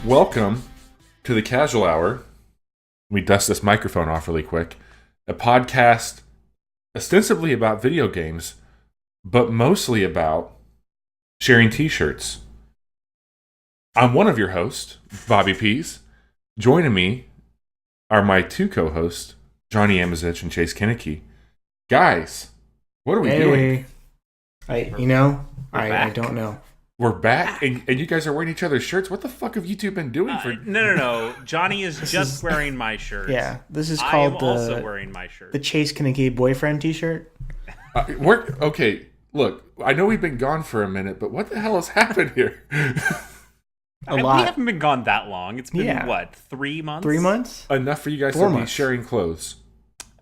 Welcome to the Casual Hour. Let me dust this microphone off really quick. A podcast ostensibly about video games, but mostly about sharing t-shirts. I'm one of your hosts, Bobby Pease. Joining me are my two co-hosts, Johnny Amazich and Chase Kinnicky. Guys, what are we doing? I don't know. We're back, and you guys are wearing each other's shirts. What the fuck have you two been doing for? No. Johnny is just wearing my shirt. Yeah, this is called also wearing my shirt. The Chase Kinnicky boyfriend t-shirt. Okay, look, I know we've been gone for a minute, but what the hell has happened here? A lot. We haven't been gone that long. It's been, 3 months? 3 months? Enough for you guys 4 to months. be sharing clothes.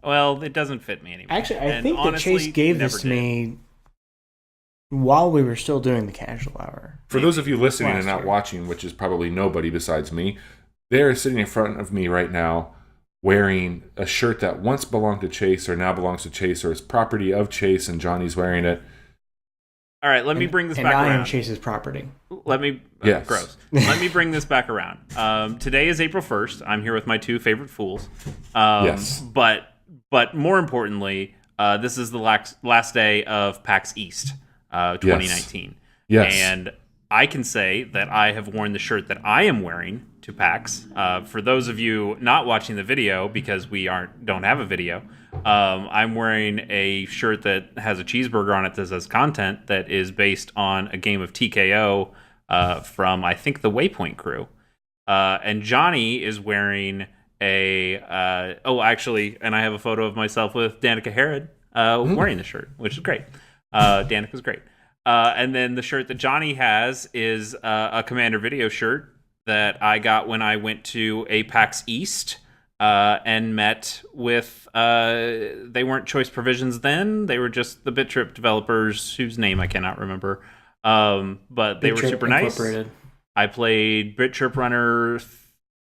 Well, it doesn't fit me anymore. Actually, I think that Chase gave this to me while we were still doing the Casual Hour. For those of you listening and not watching, which is probably nobody besides me, they're sitting in front of me right now wearing a shirt that once belonged to Chase or now belongs to Chase or is property of Chase, and Johnny's wearing it. All right, let me bring this back around. And I am Chase's property. Yes. Gross. Let me bring this back around. Today is April 1st. I'm here with my two favorite fools. Yes. But more importantly, this is the last day of PAX East 2019. Yes. And I can say that I have worn the shirt that I am wearing to PAX. For those of you not watching the video, because we don't have a video, I'm wearing a shirt that has a cheeseburger on it that says content that is based on a game of TKO from, I think, the Waypoint crew. And Johnny is wearing and I have a photo of myself with Danica Herod wearing the shirt, which is great. Danica's great. And then the shirt that Johnny has is a Commander Video shirt that I got when I went to PAX East and met with, they weren't Choice Provisions then, they were just the Bit Trip developers whose name I cannot remember. But they were super nice. I played Bit Trip Runner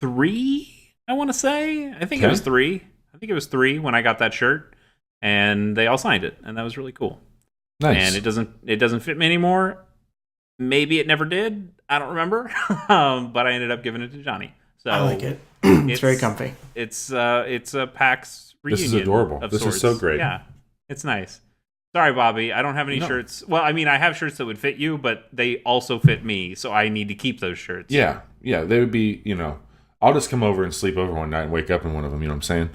3, I want to say. I think it was 3. I think it was 3 when I got that shirt, and they all signed it, and that was really cool. Nice. And it doesn't fit me anymore. Maybe it never did. I don't remember. But I ended up giving it to Johnny. So I like it. It's very comfy. It's a PAX reunion. This is adorable. Of this sorts. is so great. Yeah, it's nice. Sorry, Bobby. I don't have any shirts. Well, I mean, I have shirts that would fit you, but they also fit me, so I need to keep those shirts. Yeah. They would be, I'll just come over and sleep over one night and wake up in one of them, you know what I'm saying?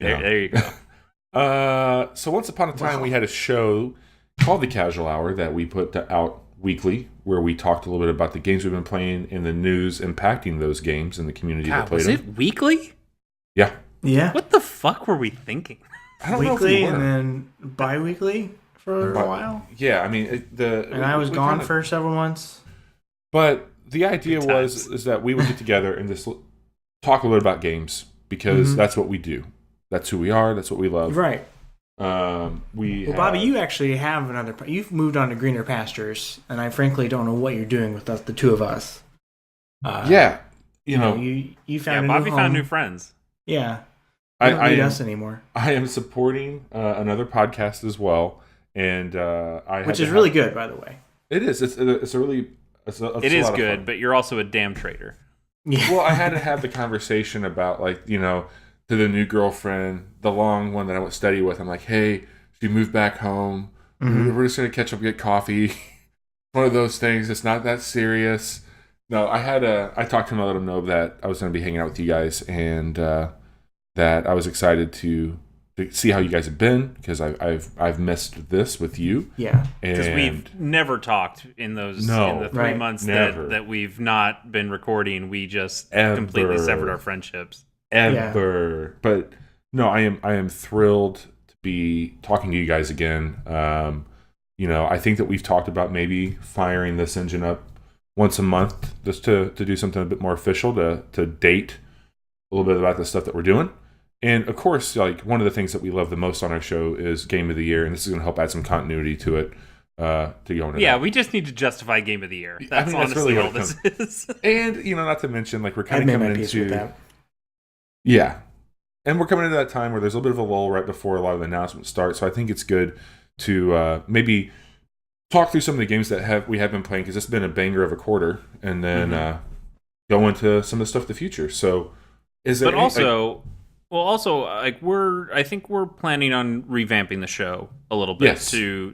There you go. So once upon a time, we had a show called The Casual Hour that we put out weekly, where we talked a little bit about the games we've been playing and the news impacting those games and the community that played them. Was it weekly? Yeah. What the fuck were we thinking? I don't weekly know if we were. and then bi-weekly for a while. Yeah, I mean, I was gone for several months. But the idea is that we would get together and just talk a little bit about games, because that's what we do. That's who we are. That's what we love. Right. Bobby, you actually have another. You've moved on to greener pastures, and I frankly don't know what you're doing with the two of us. You found Bobby found new friends. Yeah, you don't need us ananymore. I am supporting another podcast as well, and which is really good, by the way. It is. It is good, but you're also a damn traitor. Yeah. Well, I had to have the conversation about, to the new girlfriend, the long one that I went study with. I'm like, hey, she moved back home. We're just going to catch up and get coffee. One of those things. It's not that serious. No, I talked to him, I let him know that I was going to be hanging out with you guys, and that I was excited to see how you guys have been, because I've missed this with you. Yeah. Because we've never talked in the 3 months that we've not been recording. We just completely severed our friendships. Ever. Yeah. But no, I am thrilled to be talking to you guys again. I think that we've talked about maybe firing this engine up once a month, just to do something a bit more official, to date a little bit about the stuff that we're doing. And of course, one of the things that we love the most on our show is Game of the Year, and this is going to help add some continuity to it. To go into that. We just need to justify Game of the Year. That's honestly all this is. And not to mention, we're kind of coming into that. Yeah. And we're coming into that time where there's a little bit of a lull right before a lot of the announcements start. So I think it's good to maybe talk through some of the games that we have been playing, because it's been a banger of a quarter. And then go into some of the stuff in the future. So, like I think we're planning on revamping the show a little bit to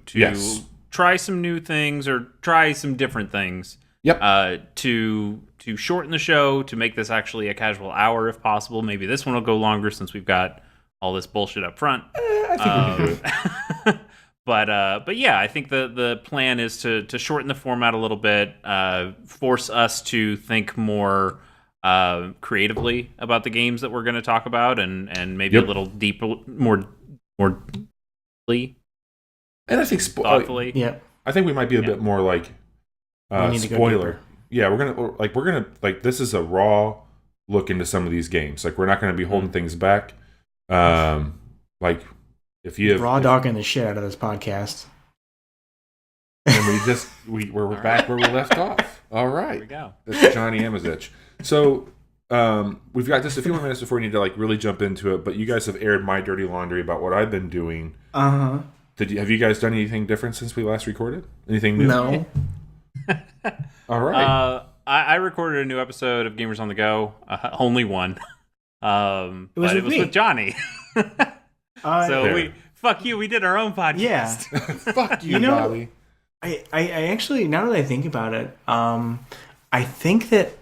try some new things or try some different things. Yep. To shorten the show, to make this actually a casual hour if possible. Maybe this one will go longer since we've got all this bullshit up front. I think we can do it. But yeah, I think the plan is to shorten the format a little bit, force us to think more creatively about the games that we're going to talk about, and maybe a little deeper, more deeply. And I think thoughtfully. I think we might be a bit more like spoiler. Yeah, we're gonna this is a raw look into some of these games. Like, we're not going to be holding things back. Like, if you have raw dogging the shit out of this podcast, and we're back where we left off. All right, here we go. That's Johnny Amazich. So we've got just a few more minutes before we need to really jump into it. But you guys have aired my dirty laundry about what I've been doing. Have you guys done anything different since we last recorded? Anything new? No. All right. I recorded a new episode of Gamers on the Go. Only one. It was with Johnny. Fuck you. We did our own podcast. Yeah. Fuck you, Bobby. I actually, now that I think about it, I think that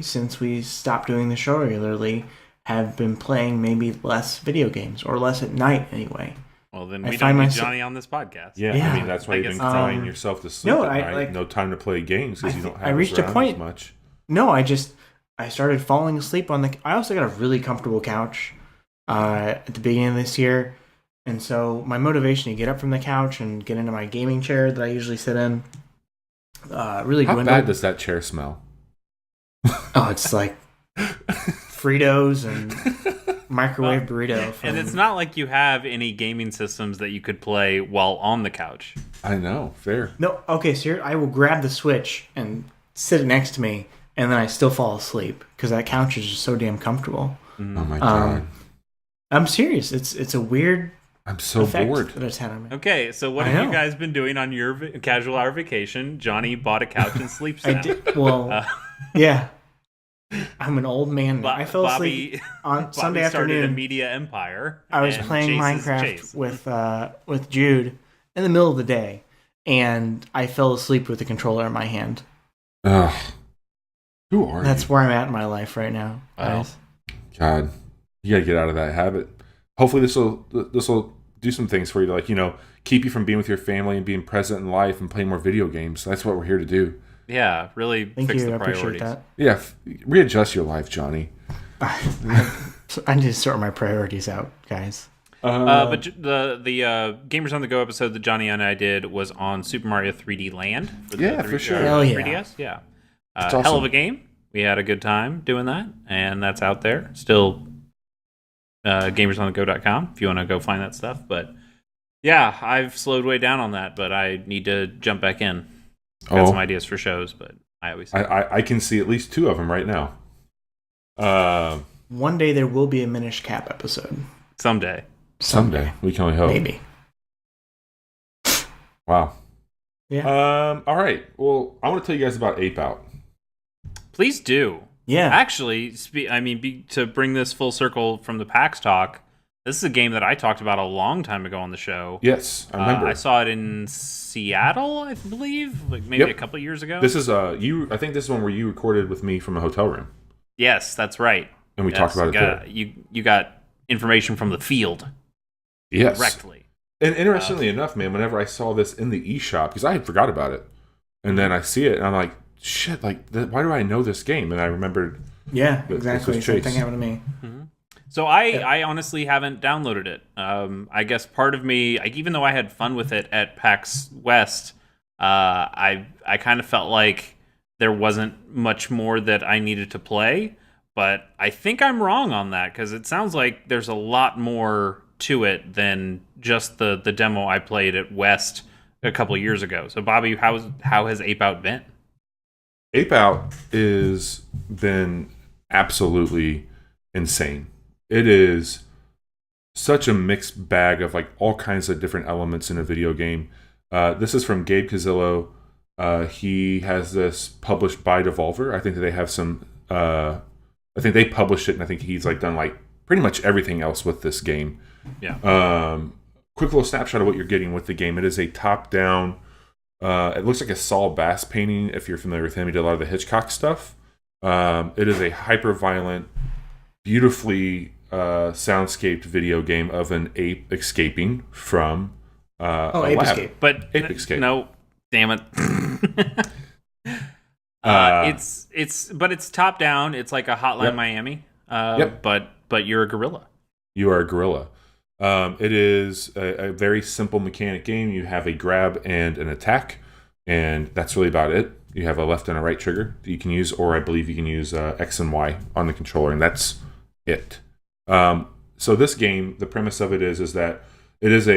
since we stopped doing the show regularly, have been playing maybe less video games, or less at night anyway. Well, then we don't need Johnny on this podcast. Yeah, I mean, that's why you've been crying yourself to sleep at night. No time to play games because you don't have us around as much. No, I started falling asleep on I also got a really comfortable couch at the beginning of this year. And so my motivation to get up from the couch and get into my gaming chair that I usually sit in really dwindled. How bad does that chair smell? Oh, it's like Fritos and microwave burrito. And it's not like you have any gaming systems that you could play while on the couch. I know, fair. No, okay, so here, I will grab the Switch and sit it next to me, and then I still fall asleep because that couch is just so damn comfortable. Oh my god! I'm serious. It's a weird. I'm so bored that it's had on me. Okay, so what have you guys been doing on your casual hour vacation? Johnny bought a couch and sleeps now. I did. Well, yeah. I'm an old man. I fell asleep on Sunday afternoon. Started a media empire. I was playing Minecraft with Jude in the middle of the day, and I fell asleep with the controller in my hand. Ugh. Who are you? That's where I'm at in my life right now. Wow. God, you gotta get out of that habit. Hopefully, this will do some things for you to keep you from being with your family and being present in life and playing more video games. That's what we're here to do. Yeah, really fix the priorities. I appreciate that. Yeah, readjust your life, Johnny. I need to sort my priorities out, guys. But the Gamers on the Go episode that Johnny and I did was on Super Mario 3D Land. For sure. Hell yeah. 3DS, yeah. Awesome. Hell of a game. We had a good time doing that, and that's out there. Still, gamersonthego.com if you want to go find that stuff. But yeah, I've slowed way down on that, but I need to jump back in. Got some ideas for shows, but I can see at least 2 of them right now. One day there will be a Minish Cap episode. Someday. We can only hope. Maybe. Wow. Yeah. All right. Well, I want to tell you guys about Ape Out. Please do. Yeah. Actually, to bring this full circle from the PAX talk, this is a game that I talked about a long time ago on the show. Yes, I remember. I saw it in Seattle, I believe, maybe a couple years ago. This is I think this is one where you recorded with me from a hotel room. Yes, that's right. And we talked about it there. You got information from the field. Yes. Directly. And interestingly enough, man, whenever I saw this in the eShop, because I had forgot about it, and then I see it, and I'm like, shit, why do I know this game? And I remembered. Yeah, exactly. Same thing happened to me. Mm-hmm. So I honestly haven't downloaded it. I guess part of me, even though I had fun with it at PAX West, I kind of felt like there wasn't much more that I needed to play. But I think I'm wrong on that, because it sounds like there's a lot more to it than just the demo I played at West a couple years ago. So Bobby, how has Ape Out been? Ape Out has been absolutely insane. It is such a mixed bag of all kinds of different elements in a video game. This is from Gabe Casillo, He has this published by Devolver. I think that they have some. I think they published it, and I think he's like done like pretty much everything else with this game. Yeah. Quick little snapshot of what you're getting with the game. It is a top-down. It looks like a Saul Bass painting. If you're familiar with him, he did a lot of the Hitchcock stuff. It is a hyper-violent, beautifully soundscaped video game of an ape escaping from Ape lab. Escape. But Ape Escape. No, damn it. It's top down. It's like a Hotline Yep. Miami. Yep. But you're a gorilla. You are a gorilla. It is a very simple mechanic game. You have a grab and an attack, and that's really about it. You have a left and a right trigger that you can use, or I believe you can use X and Y on the controller, and that's it. So this game, the premise of it is that it is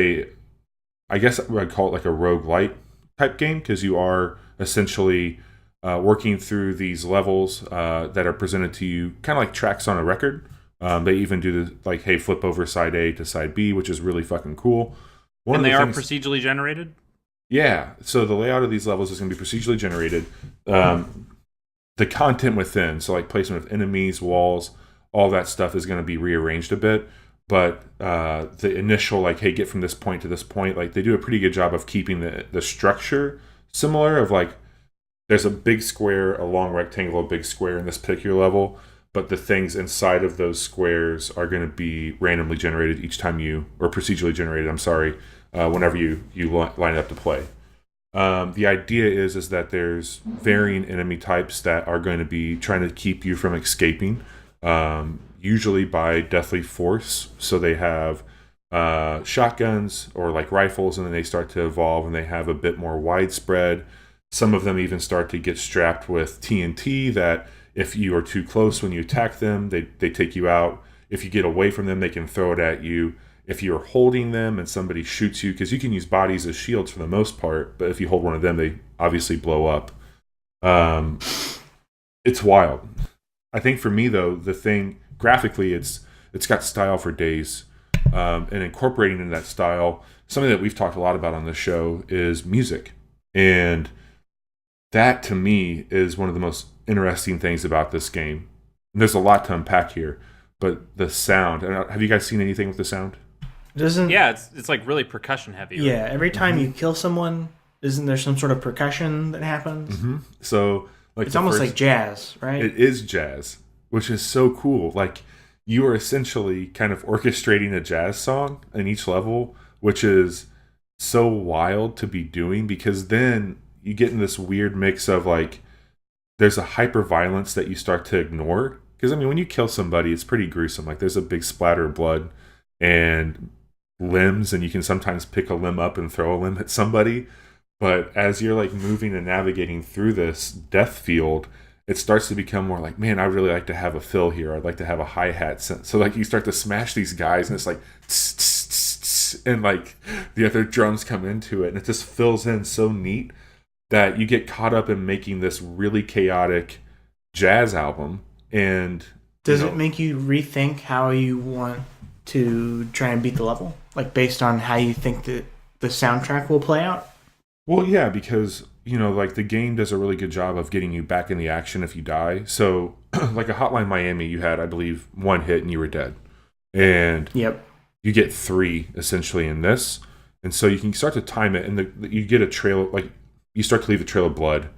I guess I'd call it like a roguelite type game, because you are essentially working through these levels that are presented to you kind of like tracks on a record. They even do the like, hey, flip over side A to side B, which is really fucking cool. And they are procedurally generated? Yeah. So the layout of these levels is going to be procedurally generated. The content within, so like placement of enemies, walls, all that stuff is going to be rearranged a bit. But the initial, like, hey, get from this point to this point, like they do a pretty good job of keeping the structure similar of like, there's a big square, a long rectangle, a big square in this particular level. But the things inside of those squares are going to be randomly generated each time or procedurally generated, whenever you line it up to play. The idea is that there's varying enemy types that are going to be trying to keep you from escaping, usually by deathly force. So they have shotguns or like rifles, and then they start to evolve, and they have a bit more widespread. Some of them even start to get strapped with TNT that, if you are too close when you attack them, they take you out. If you get away from them, they can throw it at you. If you're holding them and somebody shoots you, because you can use bodies as shields for the most part, but if you hold one of them, they obviously blow up. It's wild. I think for me, though, the thing, graphically, it's got style for days. And incorporating into that style, something that we've talked a lot about on this show is music. And that, to me, is one of the most interesting things about this game. And there's a lot to unpack here, but the sound. Have you guys seen anything with the sound? Yeah, it's like really percussion heavy. Right? Yeah, every time you kill someone, isn't there some sort of percussion that happens? Mm-hmm. So, like, it's almost like jazz, right? It is jazz, which is so cool. Like, you are essentially kind of orchestrating a jazz song in each level, which is so wild to be doing, because then you get in this weird mix of like, there's a hyper violence that you start to ignore. Because, I mean, when you kill somebody, it's pretty gruesome. Like, there's a big splatter of blood and limbs, and you can sometimes pick a limb up and throw a limb at somebody. But as you're like moving and navigating through this death field, it starts to become more like, man, I really like to have a fill here. I'd like to have a hi-hat. So like, you start to smash these guys, and it's like, tss, tss, tss, tss, and like the other drums come into it, and it just fills in so neat that you get caught up in making this really chaotic jazz album. And does it make you rethink how you want to try and beat the level, like based on how you think that the soundtrack will play out? Well, yeah, because like the game does a really good job of getting you back in the action if you die. So like a Hotline Miami, you had, I believe, one hit and you were dead, and yep, you get 3 essentially in this, and so you can start to time it, and you get a trail, like you start to leave a trail of blood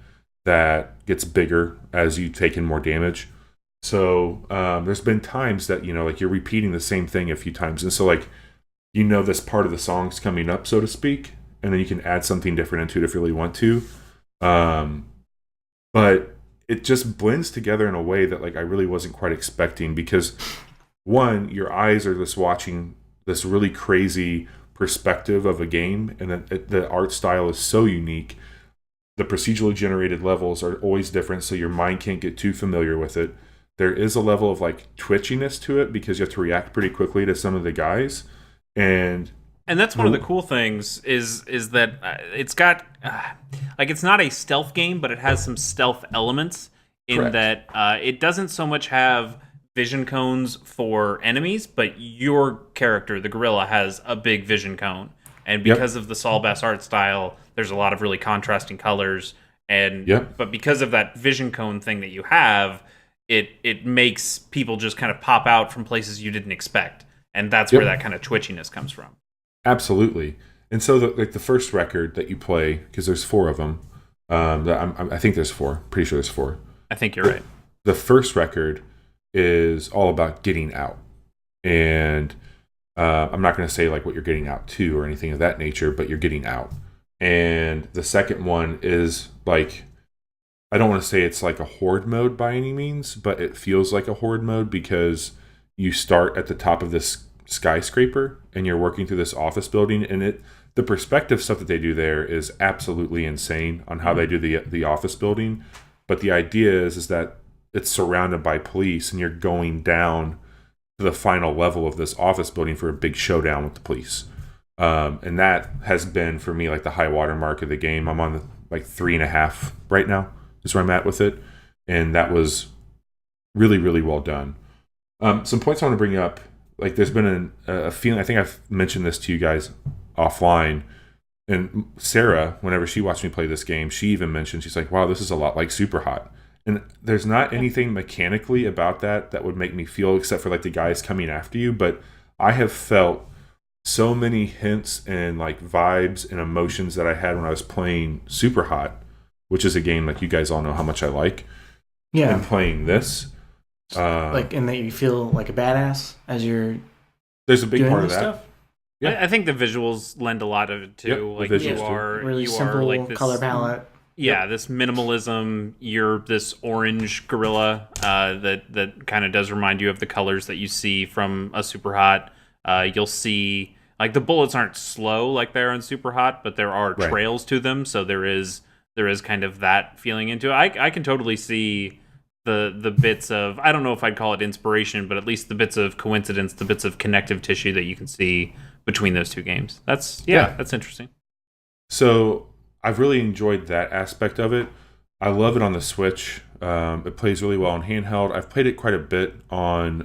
that gets bigger as you take in more damage. So there's been times that like you're repeating the same thing a few times, and so like this part of the song's coming up, so to speak, and then you can add something different into it if you really want to. But it just blends together in a way that like I really wasn't quite expecting, because one, your eyes are just watching this really crazy perspective of a game, and then the art style is so unique. The procedurally generated levels are always different, so your mind can't get too familiar with it. There is a level of like twitchiness to it, because you have to react pretty quickly to some of the guys, and that's one of the cool things is that it's got like, it's not a stealth game, but it has some stealth elements in Correct. that it doesn't so much have vision cones for enemies, but your character, the gorilla, has a big vision cone, and because of the Saul Bass art style, there's a lot of really contrasting colors, And Yep. but because of that vision cone thing that you have, it makes people just kind of pop out from places you didn't expect, and that's where Yep. that kind of twitchiness comes from. Absolutely. And so, the first record that you play, because there's 4 of them. I think there's 4. Pretty sure there's 4. I think you're right. The first record is all about getting out, and I'm not going to say like what you're getting out to or anything of that nature, but you're getting out. And the second one is like, I don't want to say it's like a horde mode by any means, but it feels like a horde mode because you start at the top of this skyscraper and you're working through this office building, and the perspective stuff that they do there is absolutely insane on how they do the office building. But the idea is that it's surrounded by police and you're going down to the final level of this office building for a big showdown with the police. And that has been for me like the high water mark of the game. I'm on like 3.5 right now is where I'm at with it, and that was really, really well done. Some points I want to bring up, like there's been a feeling, I think I've mentioned this to you guys offline, and Sarah, whenever she watched me play this game, she even mentioned, she's like, wow, this is a lot like Super Hot. And there's not anything mechanically about that would make me feel, except for like the guys coming after you, but I have felt so many hints and like vibes and emotions that I had when I was playing Super Hot, which is a game like you guys all know how much I like. Yeah. And playing this, like, and that you feel like a badass as you're there's a big doing part of this that. stuff. Yeah. I think the visuals lend a lot of it too. Yep, the like visuals you are, Really you simple are like this color palette. Yeah, this minimalism. You're this orange gorilla that kind of does remind you of the colors that you see from a Super Hot. You'll see like the bullets aren't slow like they're in Super Hot, but there are Right. trails to them, so there is kind of that feeling into it. I can totally see the bits of, I don't know if I'd call it inspiration, but at least the bits of coincidence, the bits of connective tissue that you can see between those two games. That's interesting. So I've really enjoyed that aspect of it. I love it on the Switch. It plays really well on handheld. I've played it quite a bit on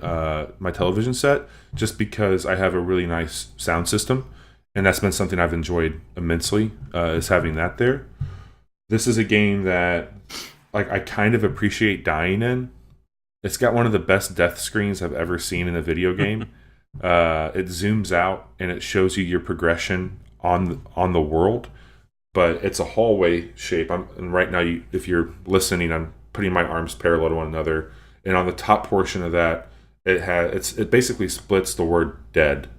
my television set just because I have a really nice sound system, and that's been something I've enjoyed immensely, is having that there. This is a game that like I kind of appreciate dying in. It's got one of the best death screens I've ever seen in a video game. It zooms out and it shows you your progression on the world, but it's a hallway shape. And right now, if you're listening, I'm putting my arms parallel to one another, and on the top portion of that, it basically splits the word dead,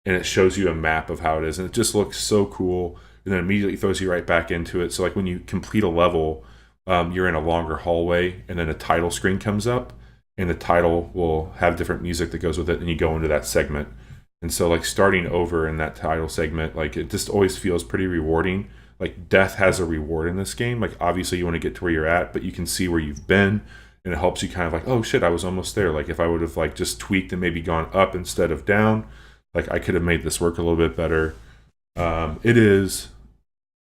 and it shows you a map of how it is, and it just looks so cool. And then immediately throws you right back into it. So like when you complete a level, you're in a longer hallway, and then a title screen comes up, and the title will have different music that goes with it, and you go into that segment. And so like starting over in that title segment, like it just always feels pretty rewarding. Like death has a reward in this game. Like obviously you want to get to where you're at, but you can see where you've been, and it helps you kind of like, oh shit, I was almost there. Like if I would have like just tweaked and maybe gone up instead of down, like I could have made this work a little bit better. It is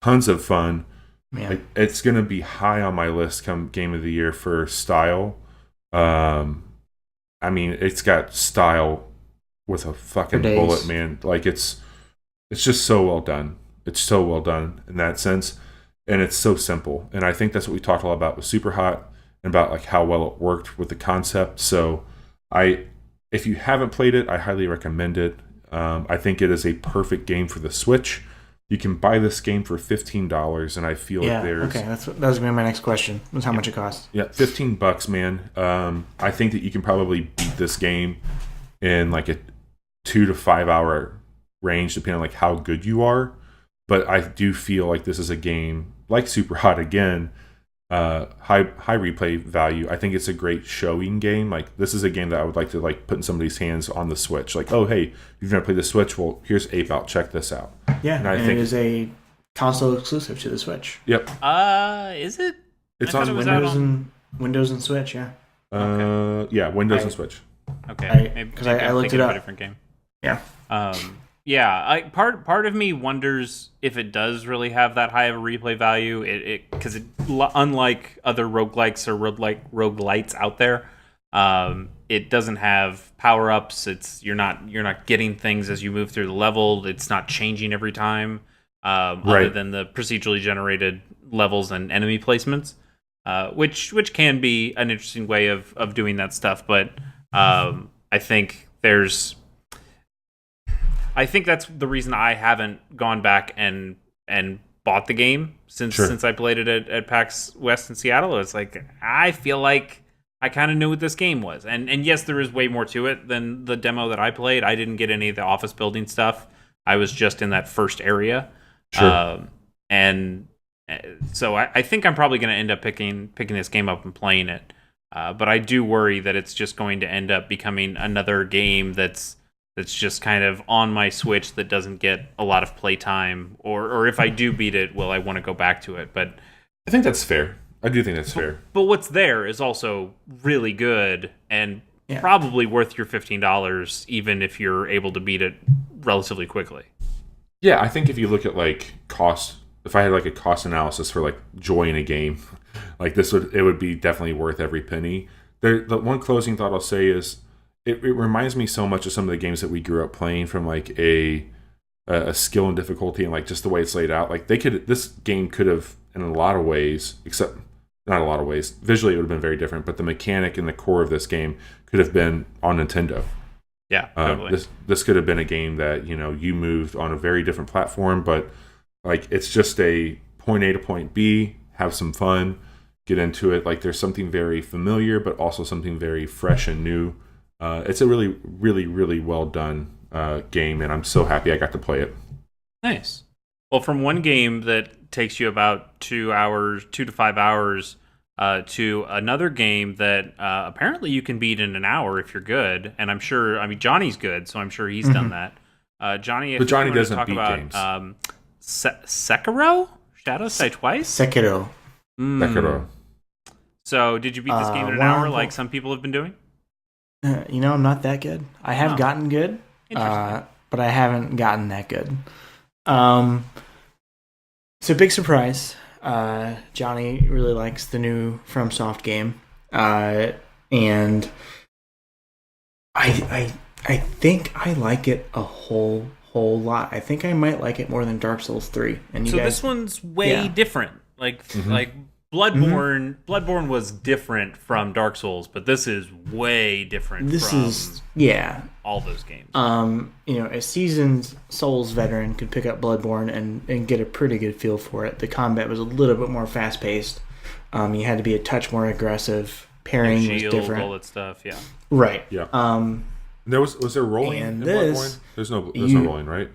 tons of fun. Like, it's gonna be high on my list come game of the year for style. I mean, it's got style with a fucking bullet, man. Like it's just so well done. It's so well done in that sense, and it's so simple. And I think that's what we talked a lot about with Super Hot, and about like how well it worked with the concept. So if you haven't played it, I highly recommend it. I think it is a perfect game for the Switch. You can buy this game for $15, and I feel like there's... Okay, that was gonna be my next question, was how much it costs. Yeah, $15, man. I think that you can probably beat this game in like a 2 to 5 hour range, depending on like how good you are. But I do feel like this is a game like Super Hot again, high replay value. I think it's a great showing game. Like this is a game that I would like to like put in somebody's hands on the Switch. Like, oh hey, you've never played the Switch? Well, here's Ape Out. Check this out. Yeah, and I think it is a console exclusive to the Switch. Yep. Is it? It's I on thought it was Windows and Switch. Yeah. Yeah, Windows and Switch. Okay. Because I looked it up. A different game. Yeah. Yeah. Part of me wonders if it does really have that high of a replay value. Because unlike other roguelikes or roguelites out there, it doesn't have power ups. You're not getting things as you move through the level. It's not changing every time. other than the procedurally generated levels and enemy placements, which can be an interesting way of doing that stuff. But I think that's the reason I haven't gone back and bought the game since I played it at PAX West in Seattle. It's like I feel like I kind of knew what this game was, and yes, there is way more to it than the demo that I played. I didn't get any of the office building stuff. I was just in that first area, and so I think I'm probably going to end up picking this game up and playing it. But I do worry that it's just going to end up becoming another game that's just kind of on my Switch that doesn't get a lot of playtime, or if I do beat it, will I want to go back to it? But I think that's fair. I do think that's fair. But what's there is also really good and probably worth your $15, even if you're able to beat it relatively quickly. Yeah, I think if you look at like cost, if I had like a cost analysis for like joy in a game, like it would be definitely worth every penny. The one closing thought I'll say is it reminds me so much of some of the games that we grew up playing from like a skill and difficulty and like just the way it's laid out. Like this game could have in a lot of ways, except not a lot of ways, visually it would have been very different, but the mechanic and the core of this game could have been on Nintendo. Yeah, totally. This could have been a game that, you moved on a very different platform, but like it's just a point A to point B, have some fun, get into it. Like there's something very familiar, but also something very fresh and new. It's a really, really, really well done game, and I'm so happy I got to play it. Nice. Well, from one game that takes you about 2 to 5 hours, to another game that apparently you can beat in an hour if you're good. And I'm sure, Johnny's good, so I'm sure he's done that. Johnny, but Johnny doesn't talk beat about, games. Sekiro? Shadows Die Twice? Sekiro. Sekiro. So, did you beat this game in an hour like some people have been doing? I'm not that good. I have gotten good, but I haven't gotten that good. So big surprise. Johnny really likes the new FromSoft game, and I think I like it a whole lot. I think I might like it more than Dark Souls 3. And this one's way different. Like Bloodborne. Bloodborne was different from Dark Souls, but this is way different. All those games. A seasoned Souls veteran could pick up Bloodborne and get a pretty good feel for it. The combat was a little bit more fast paced. You had to be a touch more aggressive. Pairing was different. All that stuff. Yeah. Right. Yeah. Was there rolling in Bloodborne? There's no rolling, right?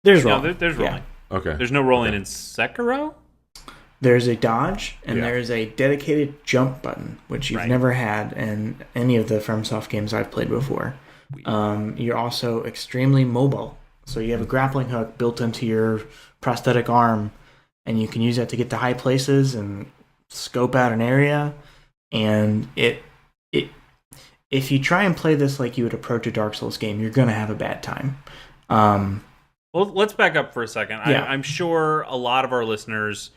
There's rolling. No, there's rolling. Okay. There's no rolling in Sekiro. There's a dodge, and there's a dedicated jump button, which you've never had in any of the FromSoft games I've played before. You're also extremely mobile. So you have a grappling hook built into your prosthetic arm, and you can use that to get to high places and scope out an area. And if you try and play this like you would approach a Dark Souls game, you're going to have a bad time. Well, let's back up for a second. Yeah. I'm sure a lot of our listeners...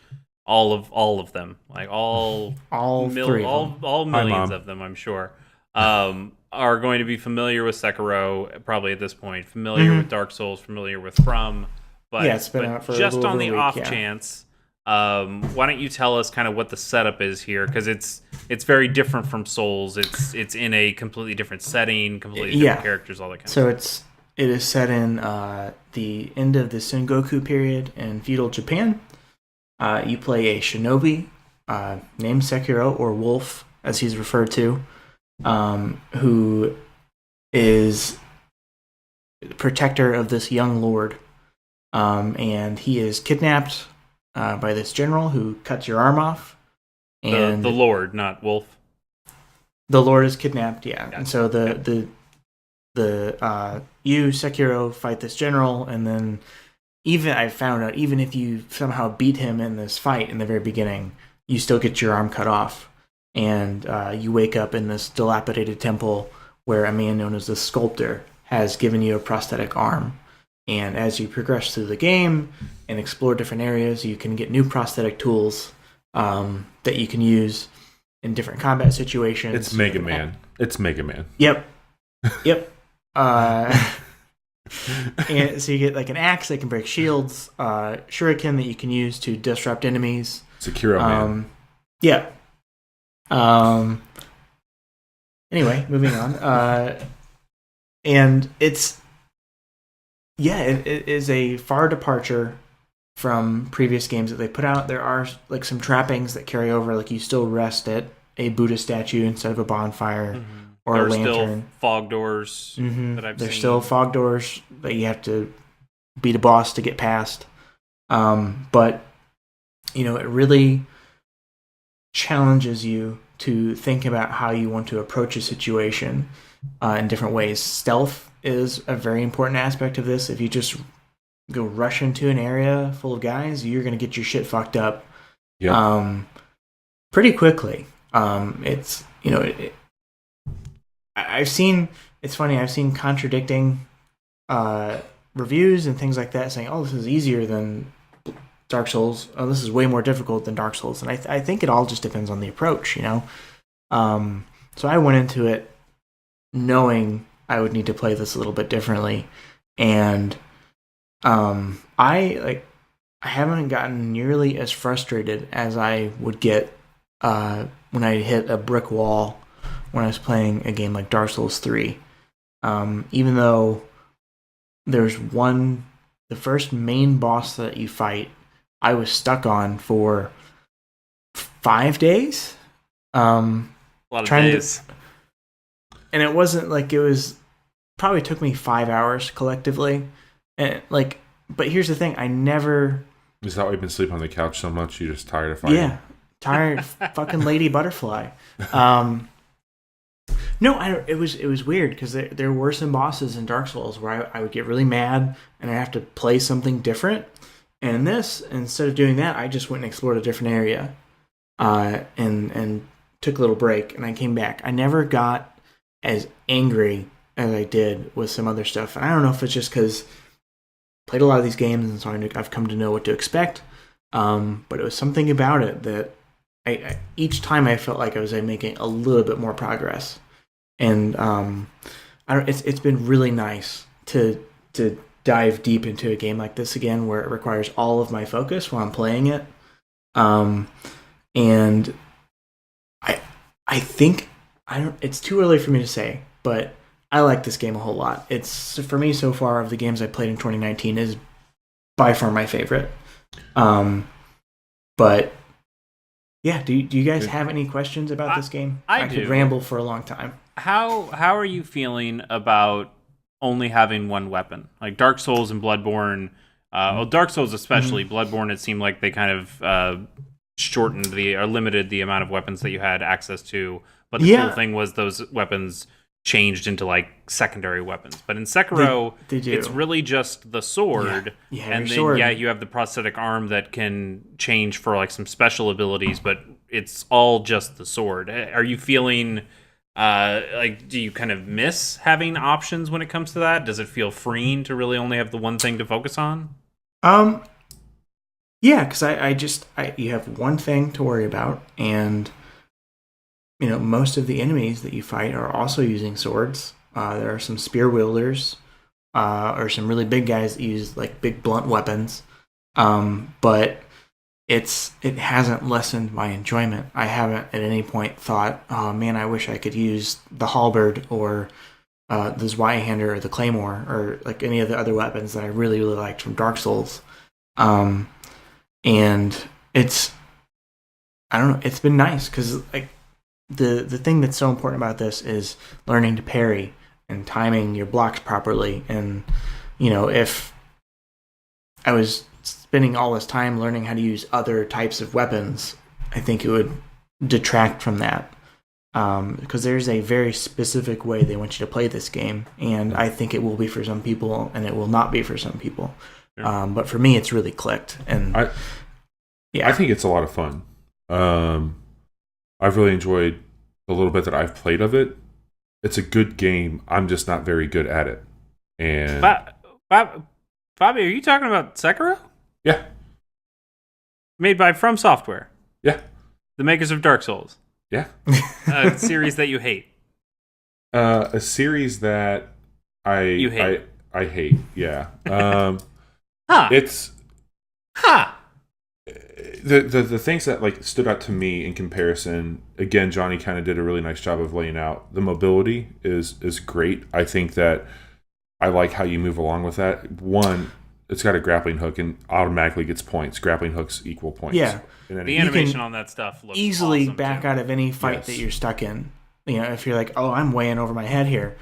All of them, like all millions of them, I'm sure, are going to be familiar with Sekiro. Probably at this point, familiar with Dark Souls, familiar with From. But it's been out for just on the off chance, why don't you tell us kind of what the setup is here? Because it's very different from Souls. It's in a completely different setting, completely different characters, all that kind of stuff. So it is set in the end of the Sengoku period in feudal Japan. You play a shinobi named Sekiro, or Wolf, as he's referred to, who is the protector of this young lord. And he is kidnapped by this general who cuts your arm off. And the lord, not Wolf. The lord is kidnapped, yeah. Gotcha. And so you, Sekiro, fight this general, and then... I found out, even if you somehow beat him in this fight in the very beginning, you still get your arm cut off. And you wake up in this dilapidated temple where a man known as the Sculptor has given you a prosthetic arm. And as you progress through the game and explore different areas, you can get new prosthetic tools that you can use in different combat situations. It's Mega Man. Yep. And so you get like an axe that can break shields, shuriken that you can use to disrupt enemies. Sekiro, man. Yeah. Anyway, moving on. And it is a far departure from previous games that they put out. There are like some trappings that carry over, like you still rest at a Buddha statue instead of a bonfire or there a lantern. There are still fog doors that I've seen. There's still fog doors that you have to beat a boss to get past. But it really challenges you to think about how you want to approach a situation in different ways. Stealth is a very important aspect of this. If you just go rush into an area full of guys, you're going to get your shit fucked up pretty quickly. It's I've seen contradicting reviews and things like that saying, oh, this is easier than Dark Souls. Oh, this is way more difficult than Dark Souls. And I think it all just depends on the approach, So I went into it knowing I would need to play this a little bit differently. And I haven't gotten nearly as frustrated as I would get when I hit a brick wall when I was playing a game like Dark Souls 3. Even though there's the first main boss that you fight, I was stuck on for 5 days. A lot of days. And it wasn't like it was probably took me 5 hours collectively. And but here's the thing, I never. Is that why you've been sleeping on the couch so much? You're just tired of fighting? Yeah, tired fucking Lady Butterfly. No, it was weird because there were some bosses in Dark Souls where I would get really mad and I have to play something different. And this, instead of doing that, I just went and explored a different area, and took a little break. And I came back. I never got as angry as I did with some other stuff. And I don't know if it's just because I played a lot of these games and so I've come to know what to expect. But it was something about it that each time I felt like I was making a little bit more progress. And it's been really nice to dive deep into a game like this again, where it requires all of my focus while I'm playing it. And I think it's too early for me to say, but I like this game a whole lot. It's, for me so far, of the games I played in 2019, is by far my favorite. But yeah, do you guys have any questions about this game? I could ramble for a long time. How are you feeling about only having one weapon? Like Dark Souls and Bloodborne, Dark Souls especially, Bloodborne, it seemed like they kind of shortened or limited the amount of weapons that you had access to. But the cool thing was those weapons changed into like secondary weapons. But in Sekiro, it's really just the sword, and then you have the prosthetic arm that can change for like some special abilities, but it's all just the sword. Are you feeling do you kind of miss having options when it comes to that? Does it feel freeing to really only have the one thing to focus on? Yeah, because you have one thing to worry about, and most of the enemies that you fight are also using swords. There are some spear wielders, or some really big guys that use like big blunt weapons. But it hasn't lessened my enjoyment. I haven't at any point thought, oh man, I wish I could use the halberd or the Zweihander or the claymore or like any of the other weapons that I really, really liked from Dark Souls. And it's been nice because like the thing that's so important about this is learning to parry and timing your blocks properly. And if I was spending all this time learning how to use other types of weapons, I think it would detract from that. Because there's a very specific way they want you to play this game, and I think it will be for some people, and it will not be for some people. Sure. But for me, it's really clicked, and I think it's a lot of fun. I've really enjoyed the little bit that I've played of it. It's a good game. I'm just not very good at it. And Bobby, are you talking about Sekiro? Yeah. Made by From Software. Yeah. The makers of Dark Souls. Yeah. A series that you hate. A series that I I hate. Yeah. Huh. It's Huh. the things that like stood out to me in comparison. Again, Johnny kind of did a really nice job of laying out. The mobility is great. I think that I like how you move along with that. One, it's got a grappling hook and automatically gets points. Grappling hooks equal points. Yeah. The animation on that stuff looks easily awesome, back too. out of any fight Yes. that you're stuck in. You know, if you're like, oh, I'm way in over my head here,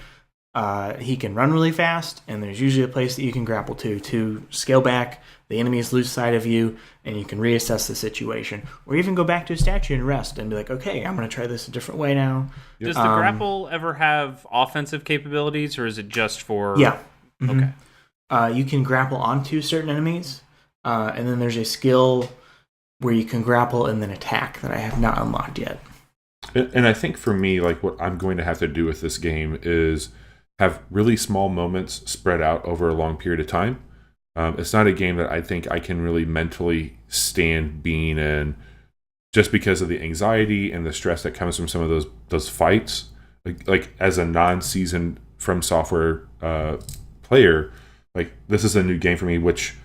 he can run really fast, and there's usually a place that you can grapple to scale back. The enemies lose sight of you, and you can reassess the situation, or even go back to a statue and rest and be like, okay, I'm going to try this a different way now. Does the grapple ever have offensive capabilities, or is it just for? Yeah. Mm-hmm. Okay. You can grapple onto certain enemies, and then there's a skill where you can grapple and then attack that I have not unlocked yet. And I think for me, like what I'm going to have to do with this game is have really small moments spread out over a long period of time. It's not a game that I think I can really mentally stand being in, just because of the anxiety and the stress that comes from some of those fights. Like as a non-seasoned From Software player, like this is a new game for me. Which,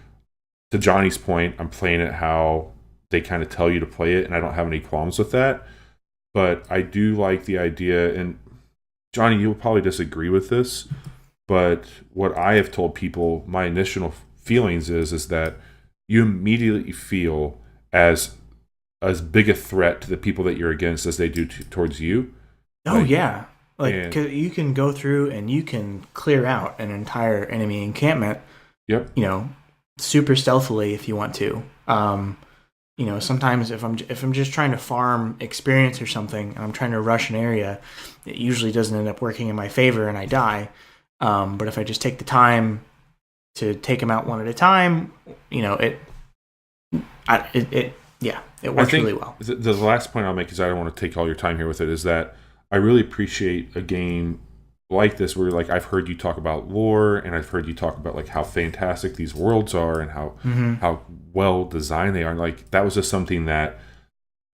to Johnny's point, I'm playing it how they kind of tell you to play it, and I don't have any qualms with that. But I do like the idea, and Johnny, you'll probably disagree with this, but what I have told people, my initial feelings is that you immediately feel as big a threat to the people that you're against as they do towards you. Oh, yeah. Like, 'cause you can go through and you can clear out an entire enemy encampment, Yep. you know, super stealthily if you want to. You know, sometimes if I'm just trying to farm experience or something, and I'm trying to rush an area, it usually doesn't end up working in my favor, and I die. But if I just take the time to take them out one at a time, you know, it works really well. The last point I'll make is I don't want to take all your time here with it. Is that I really appreciate a game like this where like I've heard you talk about lore, and I've heard you talk about like how fantastic these worlds are and how well designed they are. And, like that was just something that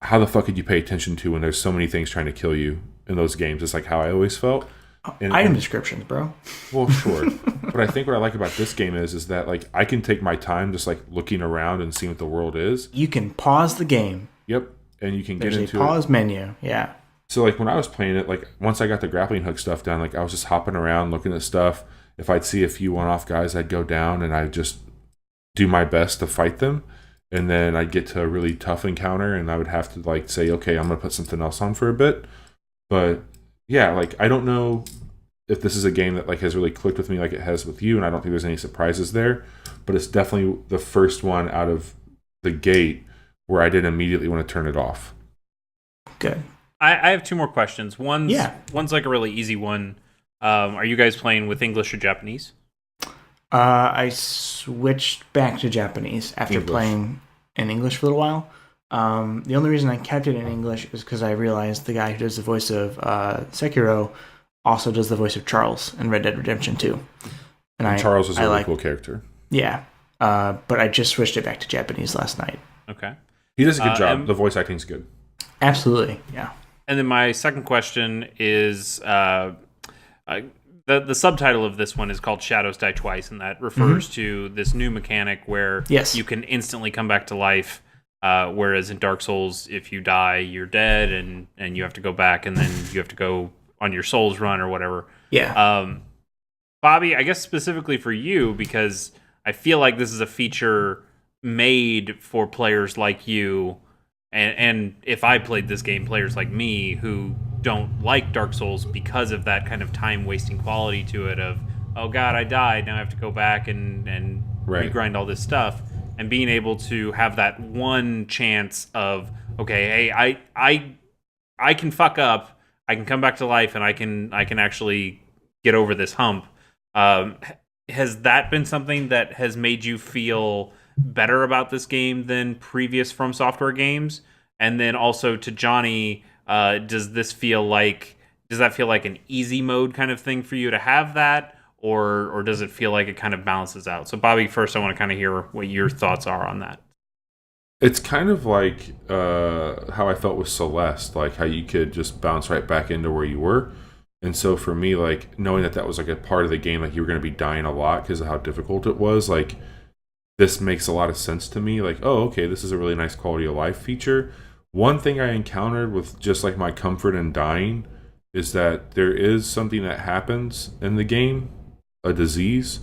how the fuck could you pay attention to when there's so many things trying to kill you in those games? It's like how I always felt. Item descriptions, bro. Well, sure. But I think what I like about this game is that like I can take my time just like looking around and seeing what the world is. You can pause the game. Yep. And you can get There's into a pause menu. Yeah. So like when I was playing it, like once I got the grappling hook stuff down, like I was just hopping around looking at stuff. If I'd see a few one-off guys, I'd go down and I'd just do my best to fight them. And then I'd get to a really tough encounter and I would have to like say, okay, I'm going to put something else on for a bit. But yeah, like I don't know if this is a game that like has really clicked with me like it has with you, and I don't think there's any surprises there. But it's definitely the first one out of the gate where I didn't immediately want to turn it off. Good. I have two more questions. One's like a really easy one. Are you guys playing with English or Japanese? I switched back to Japanese after playing in English for a little while. The only reason I kept it in English is because I realized the guy who does the voice of Sekiro also does the voice of Charles in Red Dead Redemption 2. And Charles is a really cool character. Yeah. But I just switched it back to Japanese last night. Okay. He does a good job. The voice acting's good. Absolutely. Yeah. And then my second question is the subtitle of this one is called Shadows Die Twice, and that refers to this new mechanic where you can instantly come back to life, whereas in Dark Souls, if you die, you're dead, and you have to go back, and then you have to go on your Souls run or whatever. Yeah. Bobby, I guess specifically for you, because I feel like this is a feature made for players like you, and if I played this game, players like me who don't like Dark Souls because of that kind of time-wasting quality to it of, oh god, I died, now I have to go back and regrind all this stuff, and being able to have that one chance of, okay, hey, I can fuck up, I can come back to life, and I can actually get over this hump. Has that been something that has made you feel better about this game than previous From Software games? And then also to Johnny, does that feel like an easy mode kind of thing for you to have that, or does it feel like it kind of balances out? So Bobby, first I want to kind of hear what your thoughts are on that. It's kind of like how I felt with Celeste, like how you could just bounce right back into where you were. And so for me, like knowing that was like a part of the game, like you were going to be dying a lot because of how difficult it was, like this makes a lot of sense to me. Like, oh, okay, this is a really nice quality of life feature. One thing I encountered with just like my comfort in dying is that there is something that happens in the game, a disease,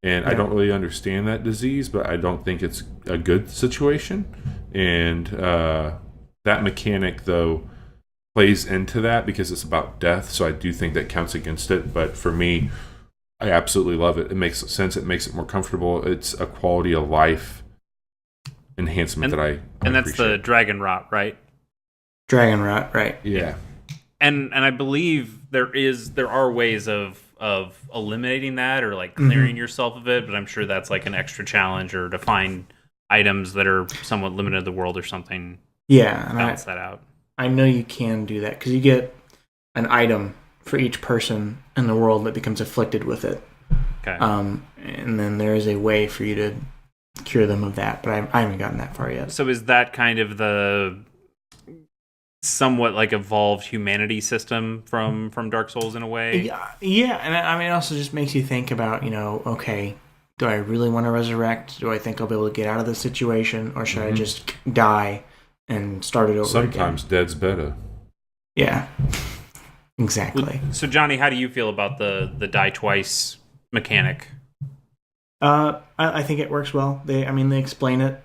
and I don't really understand that disease, but I don't think it's a good situation. And that mechanic, though, plays into that because it's about death, so I do think that counts against it. But for me, I absolutely love it. It makes sense. It makes it more comfortable. It's a quality of life enhancement that I and that's appreciate. the dragon rot, right? Dragon rot, right? Yeah. And I believe there are ways of eliminating that or like clearing yourself of it, but I'm sure that's like an extra challenge or to find items that are somewhat limited to the world or something. Yeah, and balance that out. I know you can do that because you get an item for each person in the world that becomes afflicted with it. Okay. And then there is a way for you to cure them of that, but I haven't gotten that far yet. So is that kind of the somewhat like evolved humanity system from Dark Souls in a way? Yeah, and I mean, it also just makes you think about, okay, do I really want to resurrect? Do I think I'll be able to get out of this situation, or should I just die and start it over Sometimes again? dead's better. Yeah, exactly. So Johnny, how do you feel about the die twice mechanic? I think it works well. They explain it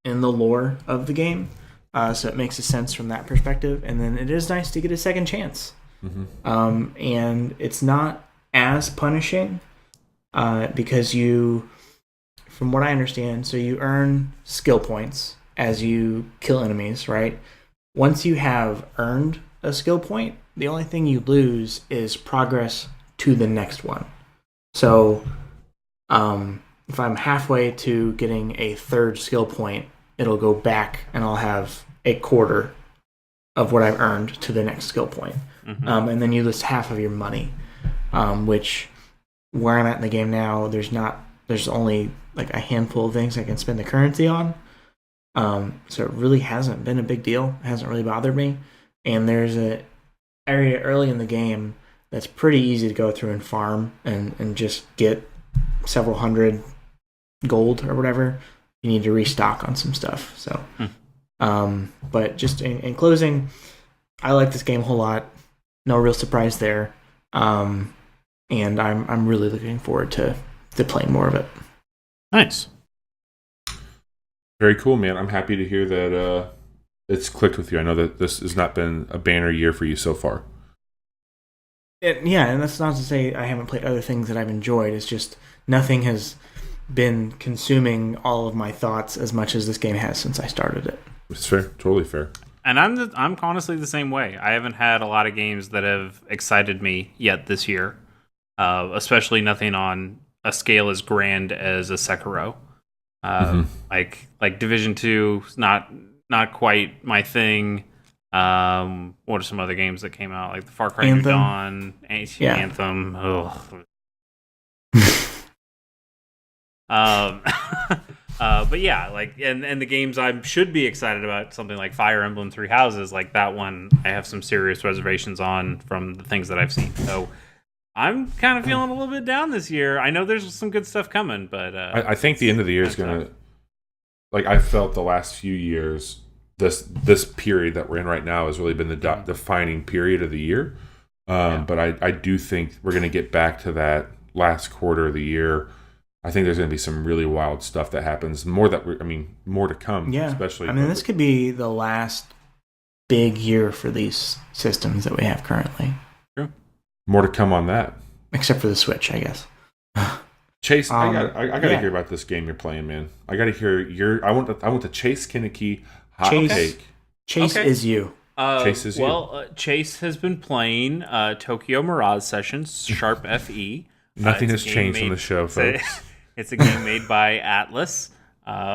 in the lore of the game, so it makes sense from that perspective. And then it is nice to get a second chance. And it's not as punishing because from what I understand, so you earn skill points as you kill enemies, right? Once you have earned a skill point, the only thing you lose is progress to the next one. So if I'm halfway to getting a third skill point, it'll go back and I'll have a quarter of what I've earned to the next skill point. And then you lose half of your money, which where I'm at in the game now, there's only like a handful of things I can spend the currency on. So it really hasn't been a big deal. It hasn't really bothered me. And there's an area early in the game that's pretty easy to go through and farm and just get several hundred gold or whatever. You need to restock on some stuff. So, but just in closing, I like this game a whole lot. No real surprise there. And I'm really looking forward to playing more of it. Nice. Very cool, man. I'm happy to hear that it's clicked with you. I know that this has not been a banner year for you so far. Yeah, and that's not to say I haven't played other things that I've enjoyed. It's just nothing has been consuming all of my thoughts as much as this game has since I started it. It's fair. Totally fair. And I'm honestly the same way. I haven't had a lot of games that have excited me yet this year, especially nothing on a scale as grand as a Sekiro. Like Division 2 is not quite my thing. What are some other games that came out like the Far Cry New Dawn, Anthem? But yeah, like and the games I should be excited about, something like Fire Emblem Three Houses, like that one I have some serious reservations on from the things that I've seen. So I'm kind of feeling a little bit down this year. I know there's some good stuff coming, but I think the end of the year is gonna, like, I felt the last few years, this period that we're in right now has really been the defining period of the year. But I do think we're gonna get back to that last quarter of the year. I think there's going to be some really wild stuff that happens. More to come. Yeah, especially. This could be the last big year for these systems that we have currently. True. More to come on that. Except for the Switch, I guess. Chase, I gotta hear about this game you're playing, man. I gotta hear I want the Chase Kinnicky hot take. Chase is you. Chase is you. Well, Chase has been playing Tokyo Mirage Sessions Sharp FE. Nothing has changed on the show, folks. It's a game made by Atlas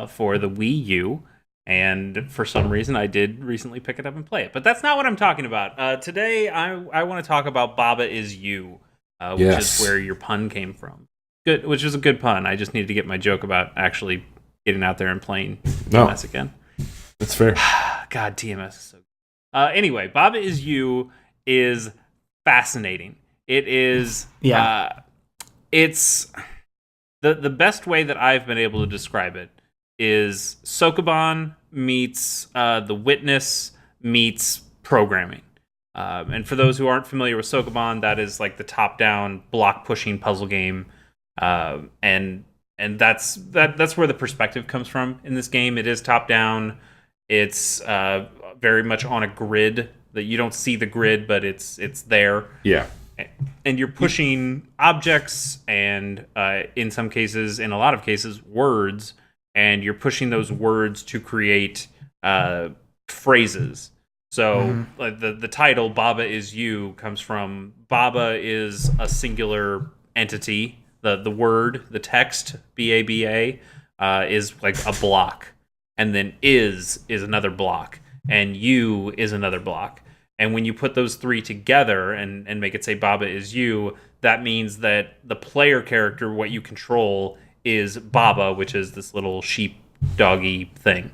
for the Wii U, and for some reason I did recently pick it up and play it. But that's not what I'm talking about. Today I want to talk about Baba Is You, which is where your pun came from. Good, which is a good pun. I just needed to get my joke about actually getting out there and playing TMS again. That's fair. God, TMS is so good. Anyway, Baba Is You is fascinating. It is. It's the best way that I've been able to describe it is Sokoban meets The Witness meets programming. And for those who aren't familiar with Sokoban, that is like the top-down block-pushing puzzle game, and that's where the perspective comes from in this game. It is top-down. It's very much on a grid that you don't see the grid, but it's there. Yeah. And you're pushing objects and in a lot of cases, words, and you're pushing those words to create phrases. So the title "Baba is You" comes from Baba is a singular entity. The word, the text BABA is like a block, and then is another block, and you is another block. And when you put those three together and make it say Baba is you, that means that the player character, what you control, is Baba, which is this little sheep doggy thing.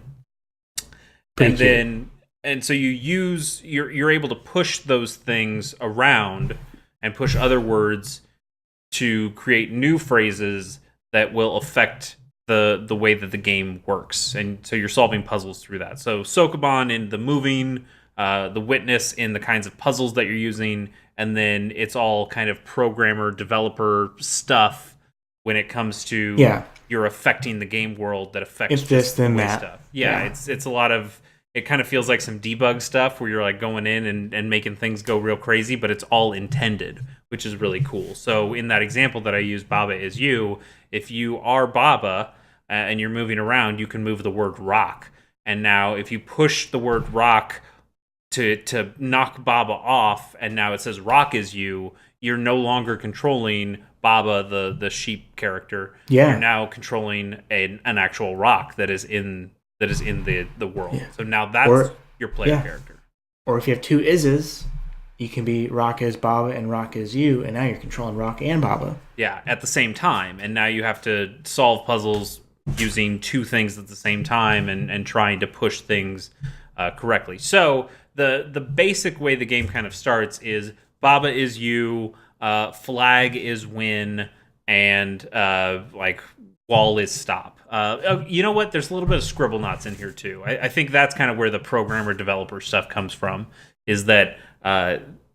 And so you're able to push those things around and push other words to create new phrases that will affect the way that the game works. And so you're solving puzzles through that. So Sokoban in the moving, The Witness in the kinds of puzzles that you're using, and then it's all kind of programmer, developer stuff when it comes to you're affecting the game world that affects it's this then that stuff. It's a lot of, it kind of feels like some debug stuff where you're like going in and making things go real crazy, but it's all intended, which is really cool. So in that example that I used, Baba is you, if you are Baba and you're moving around, you can move the word rock. And now if you push the word rock to knock Baba off, and now it says rock is you, you're no longer controlling Baba, the sheep character. You're now controlling an actual rock that is in the world. So now that's your player character. Or if you have two ises, you can be Rock is Baba and Rock is you, and now you're controlling Rock and Baba. Yeah, at the same time. And now you have to solve puzzles using two things at the same time and trying to push things correctly. So the basic way the game kind of starts is Baba is you, flag is win, and like wall is stop. You know what? There's a little bit of scribble knots in here too. I think that's kind of where the programmer developer stuff comes from, is that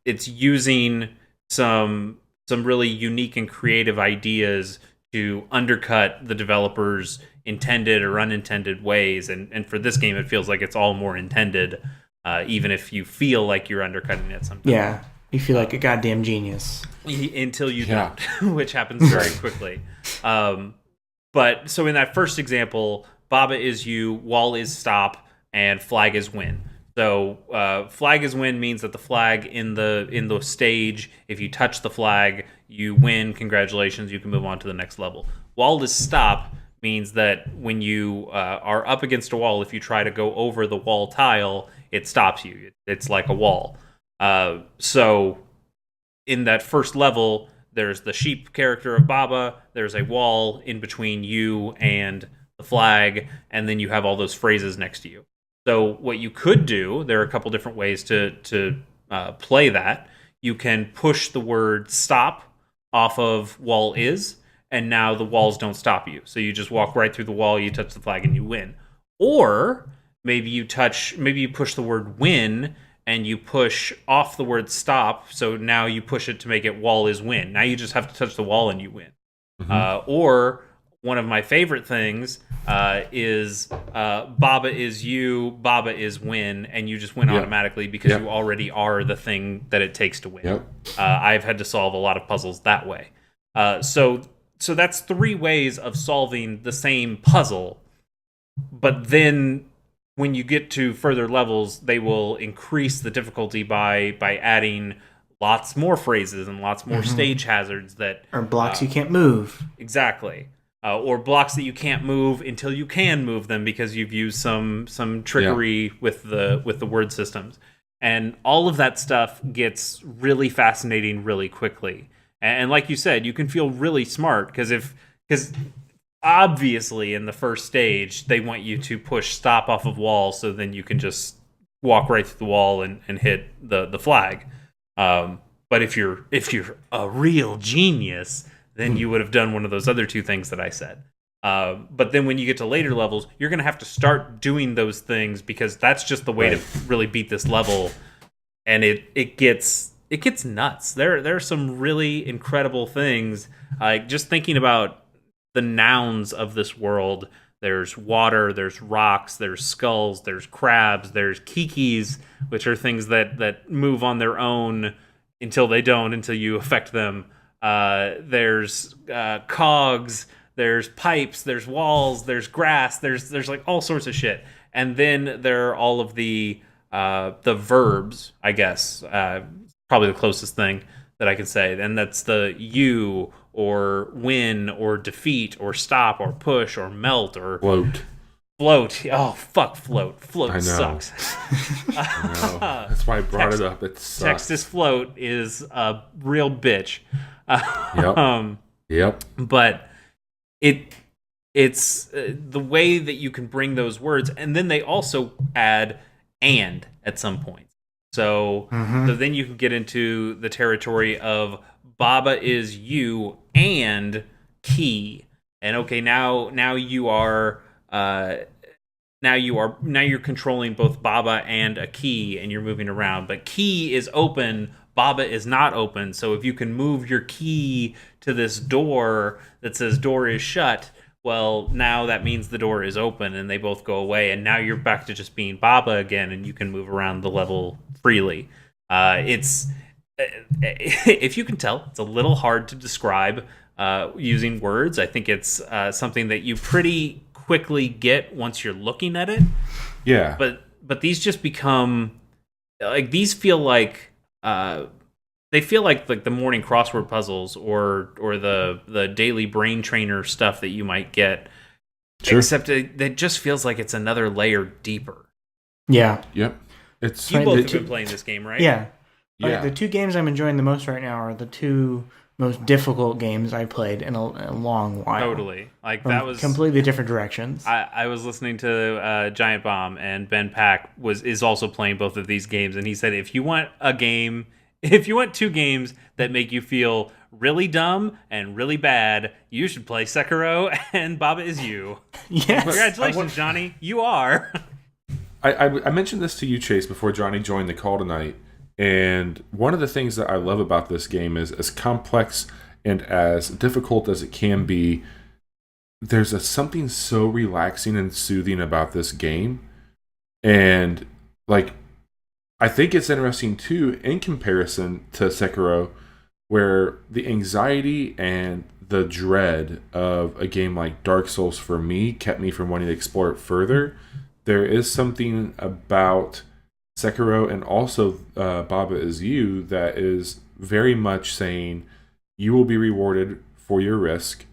it's using some really unique and creative ideas to undercut the developer's intended or unintended ways. And for this game, it feels like it's all more intended, even if you feel like you're undercutting it sometimes. Yeah, you feel like a goddamn genius. Until you don't, which happens very quickly. But so in that first example, Baba is you, wall is stop, and flag is win. So flag is win means that the flag in the stage, if you touch the flag, you win. Congratulations, you can move on to the next level. Wall is stop means that when you are up against a wall, if you try to go over the wall tile, it stops you. It's like a wall. So in that first level, there's the sheep character of Baba, there's a wall in between you and the flag, and then you have all those phrases next to you. So what you could do, there are a couple different ways to play that. You can push the word stop off of wall is, and now the walls don't stop you. So you just walk right through the wall, you touch the flag, and you win. Or maybe you push the word win, and you push off the word stop, so now you push it to make it wall is win. Now you just have to touch the wall and you win. Or one of my favorite things is Baba is you, Baba is win, and you just win automatically because you already are the thing that it takes to win. I've had to solve a lot of puzzles that way. So that's three ways of solving the same puzzle, but then when you get to further levels, they will increase the difficulty by adding lots more phrases and lots more stage hazards that or blocks you can't move. Exactly. Or blocks that you can't move until you can move them because you've used some trickery with the word systems. And all of that stuff gets really fascinating really quickly. And like you said, you can feel really smart because obviously in the first stage they want you to push stop off of wall, so then you can just walk right through the wall and hit the flag. But if you're a real genius, then you would have done one of those other two things that I said. But then when you get to later levels, you're going to have to start doing those things because that's just the way to really beat this level. And it gets nuts. There are some really incredible things. Just thinking about the nouns of this world. There's water, there's rocks, there's skulls, there's crabs, there's kikis, which are things that move on their own until you affect them. There's cogs, there's pipes, there's walls, there's grass, there's like all sorts of shit. And then there are all of the verbs, I guess, probably the closest thing that I can say. And that's the you or win or defeat or stop or push or melt or float. Oh, fuck float. Float sucks. I know. That's why I brought it up. It sucks. Texas float is a real bitch. Yep. But it's the way that you can bring those words, and then they also add and at some point. So then you can get into the territory of Baba is you and key. And okay, now you're controlling both Baba and a key, and you're moving around. But key is open, Baba is not open. So if you can move your key to this door that says door is shut, well, now that means the door is open, and they both go away, and now you're back to just being Baba again, and you can move around the level freely. It's if you can tell, it's a little hard to describe using words. I think it's something that you pretty quickly get once you're looking at it. Yeah. But these just become like these feel like they feel like the morning crossword puzzles or the daily brain trainer stuff that you might get. Sure. Except it just feels like it's another layer deeper. Yeah. Yep. It's you both have been playing this game, right? Yeah. Yeah. The two games I'm enjoying the most right now are the two most difficult games I played in a long while. Totally. Like From that was completely different directions. I was listening to Giant Bomb, and Ben Pack is also playing both of these games, and he said if you want two games that make you feel really dumb and really bad, you should play Sekiro and Baba Is You. Yes. Congratulations, Johnny. You are. I mentioned this to you, Chase, before Johnny joined the call tonight. And one of the things that I love about this game is, as complex and as difficult as it can be, there's something so relaxing and soothing about this game. And like, I think it's interesting too, in comparison to Sekiro, where the anxiety and the dread of a game like Dark Souls for me kept me from wanting to explore it further. There is something about Sekiro and also Baba Is You that is very much saying you will be rewarded for your risk.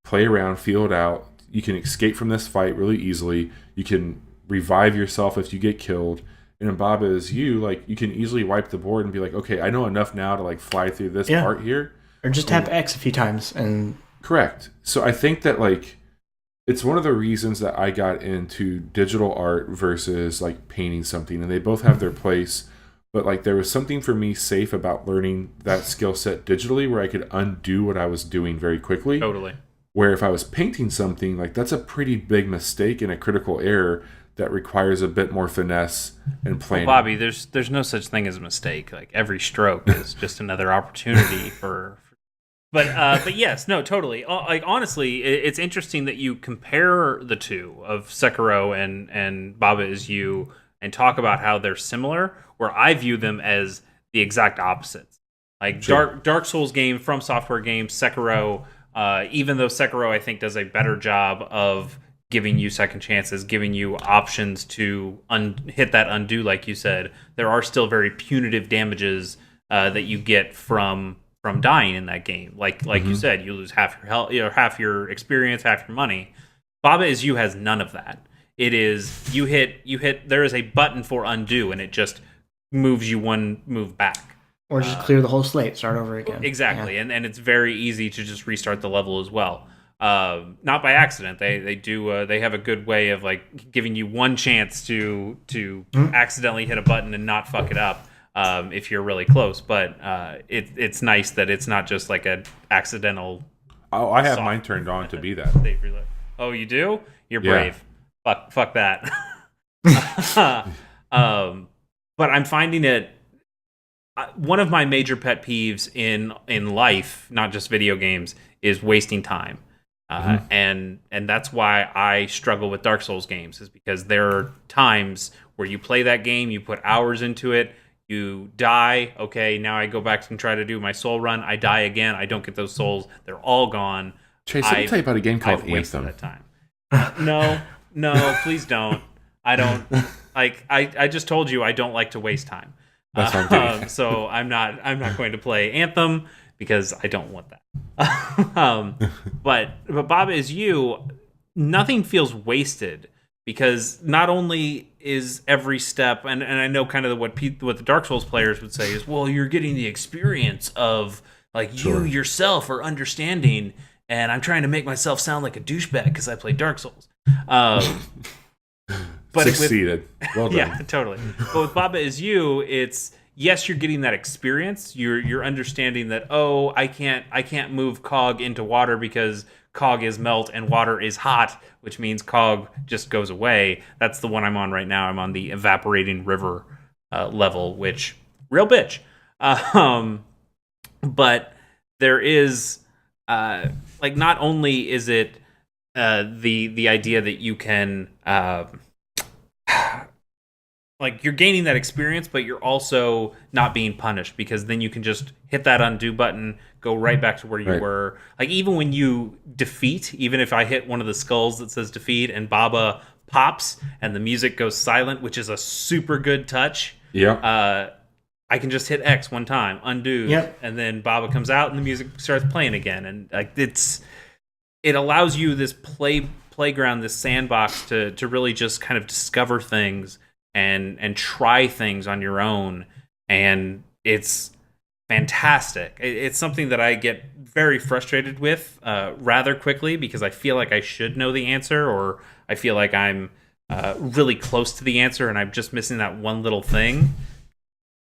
Play around, feel it out. You can escape from this fight really easily. You can revive yourself if you get killed. And in Baba Is You, like, you can easily wipe the board and be like, okay, I know enough now to like fly through this part here. Or just tap X a few times and correct. So I think that like it's one of the reasons that I got into digital art versus like painting something, and they both have their place. But like there was something for me safe about learning that skill set digitally, where I could undo what I was doing very quickly. Totally. Where if I was painting something, like that's a pretty big mistake and a critical error that requires a bit more finesse and planning. Well, Bobby, there's no such thing as a mistake. Like every stroke is just another opportunity for. But yes, no, totally. Like honestly, it's interesting that you compare the two of Sekiro and Baba Is You and talk about how they're similar, where I view them as the exact opposites. Like Sure. Dark Souls game, From Software games, Sekiro. Even though Sekiro, I think, does a better job of giving you second chances, giving you options to hit that undo, like you said, there are still very punitive damages that you get from dying in that game. Like you said, you lose half your health, half your experience, half your money. Baba Is You has none of that. It is you hit. There is a button for undo, and it just moves you one move back. Or just clear the whole slate, start over again. Exactly, Yeah. and it's very easy to just restart the level as well. Not by accident. They do. They have a good way of like giving you one chance to accidentally hit a button and not fuck it up. if you're really close. But it's nice that it's not just like an accidental. Oh, I have mine turned on to be that. Oh, you do? You're Yeah. brave. Fuck that. But I'm finding it one of my major pet peeves in life, not just video games, is wasting time. And that's why I struggle with Dark Souls games, is because there are times where you play that game, you put hours into it, you die. Okay, now I go back and try to do my soul run. I die again. I don't get those souls. They're all gone. Chase, let me tell you about a game called I've wasted Anthem. that time. No, please don't. I don't like. I just told you I don't like to waste time. That's what I'm doing. So I'm not going to play Anthem because I don't want that. But Bob, Is You, nothing feels wasted, because not only is every step, and I know kind of what the Dark Souls players would say is, well, you're getting the experience of like you yourself are understanding, and I'm trying to make myself sound like a douchebag because I play Dark Souls. But Succeeded. Well done. Yeah, totally. But with Baba Is You, it's yes, you're getting that experience. You're understanding that, oh, I can't move Cog into water because Cog is melt and water is hot, which means Cog just goes away. That's the one I'm on right now. I'm on the evaporating river level, which real bitch. But there is like, not only is it the idea that you can like, you're gaining that experience, but you're also not being punished, because then you can just hit that undo button, go right back to where you were. Like, even when you defeat, even if I hit one of the skulls that says defeat and Baba pops and the music goes silent, which is a super good touch. Yeah. I can just hit X one time, undo, and then Baba comes out and the music starts playing again. And like, it allows you this playground, this sandbox to really just kind of discover things and try things on your own, and it's fantastic. It's something that I get very frustrated with rather quickly, because I feel like I should know the answer, or I feel like I'm really close to the answer and I'm just missing that one little thing.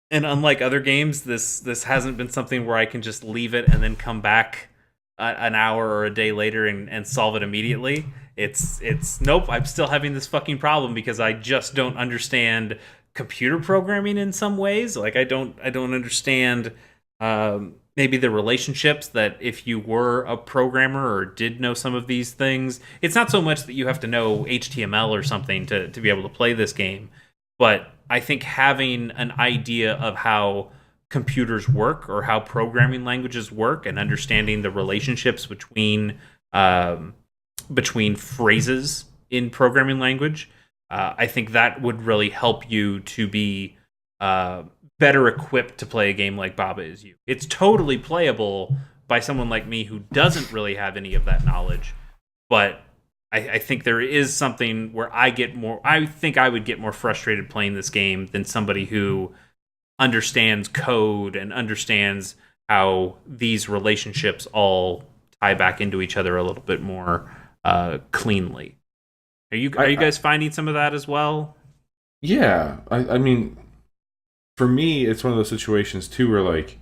And unlike other games, this hasn't been something where I can just leave it and then come back an hour or a day later and solve it immediately. It's nope, I'm still having this fucking problem because I just don't understand computer programming in some ways. Like, I don't understand maybe the relationships, that if you were a programmer or did know some of these things, it's not so much that you have to know HTML or something to be able to play this game, but I think having an idea of how computers work or how programming languages work, and understanding the relationships between phrases in programming language, I think that would really help you to be better equipped to play a game like Baba Is You. It's totally playable by someone like me who doesn't really have any of that knowledge, but I think there is something where I think I would get more frustrated playing this game than somebody who understands code and understands how these relationships all tie back into each other a little bit more cleanly. Are you guys finding some of that as well? Yeah, I mean, for me, it's one of those situations too where, like,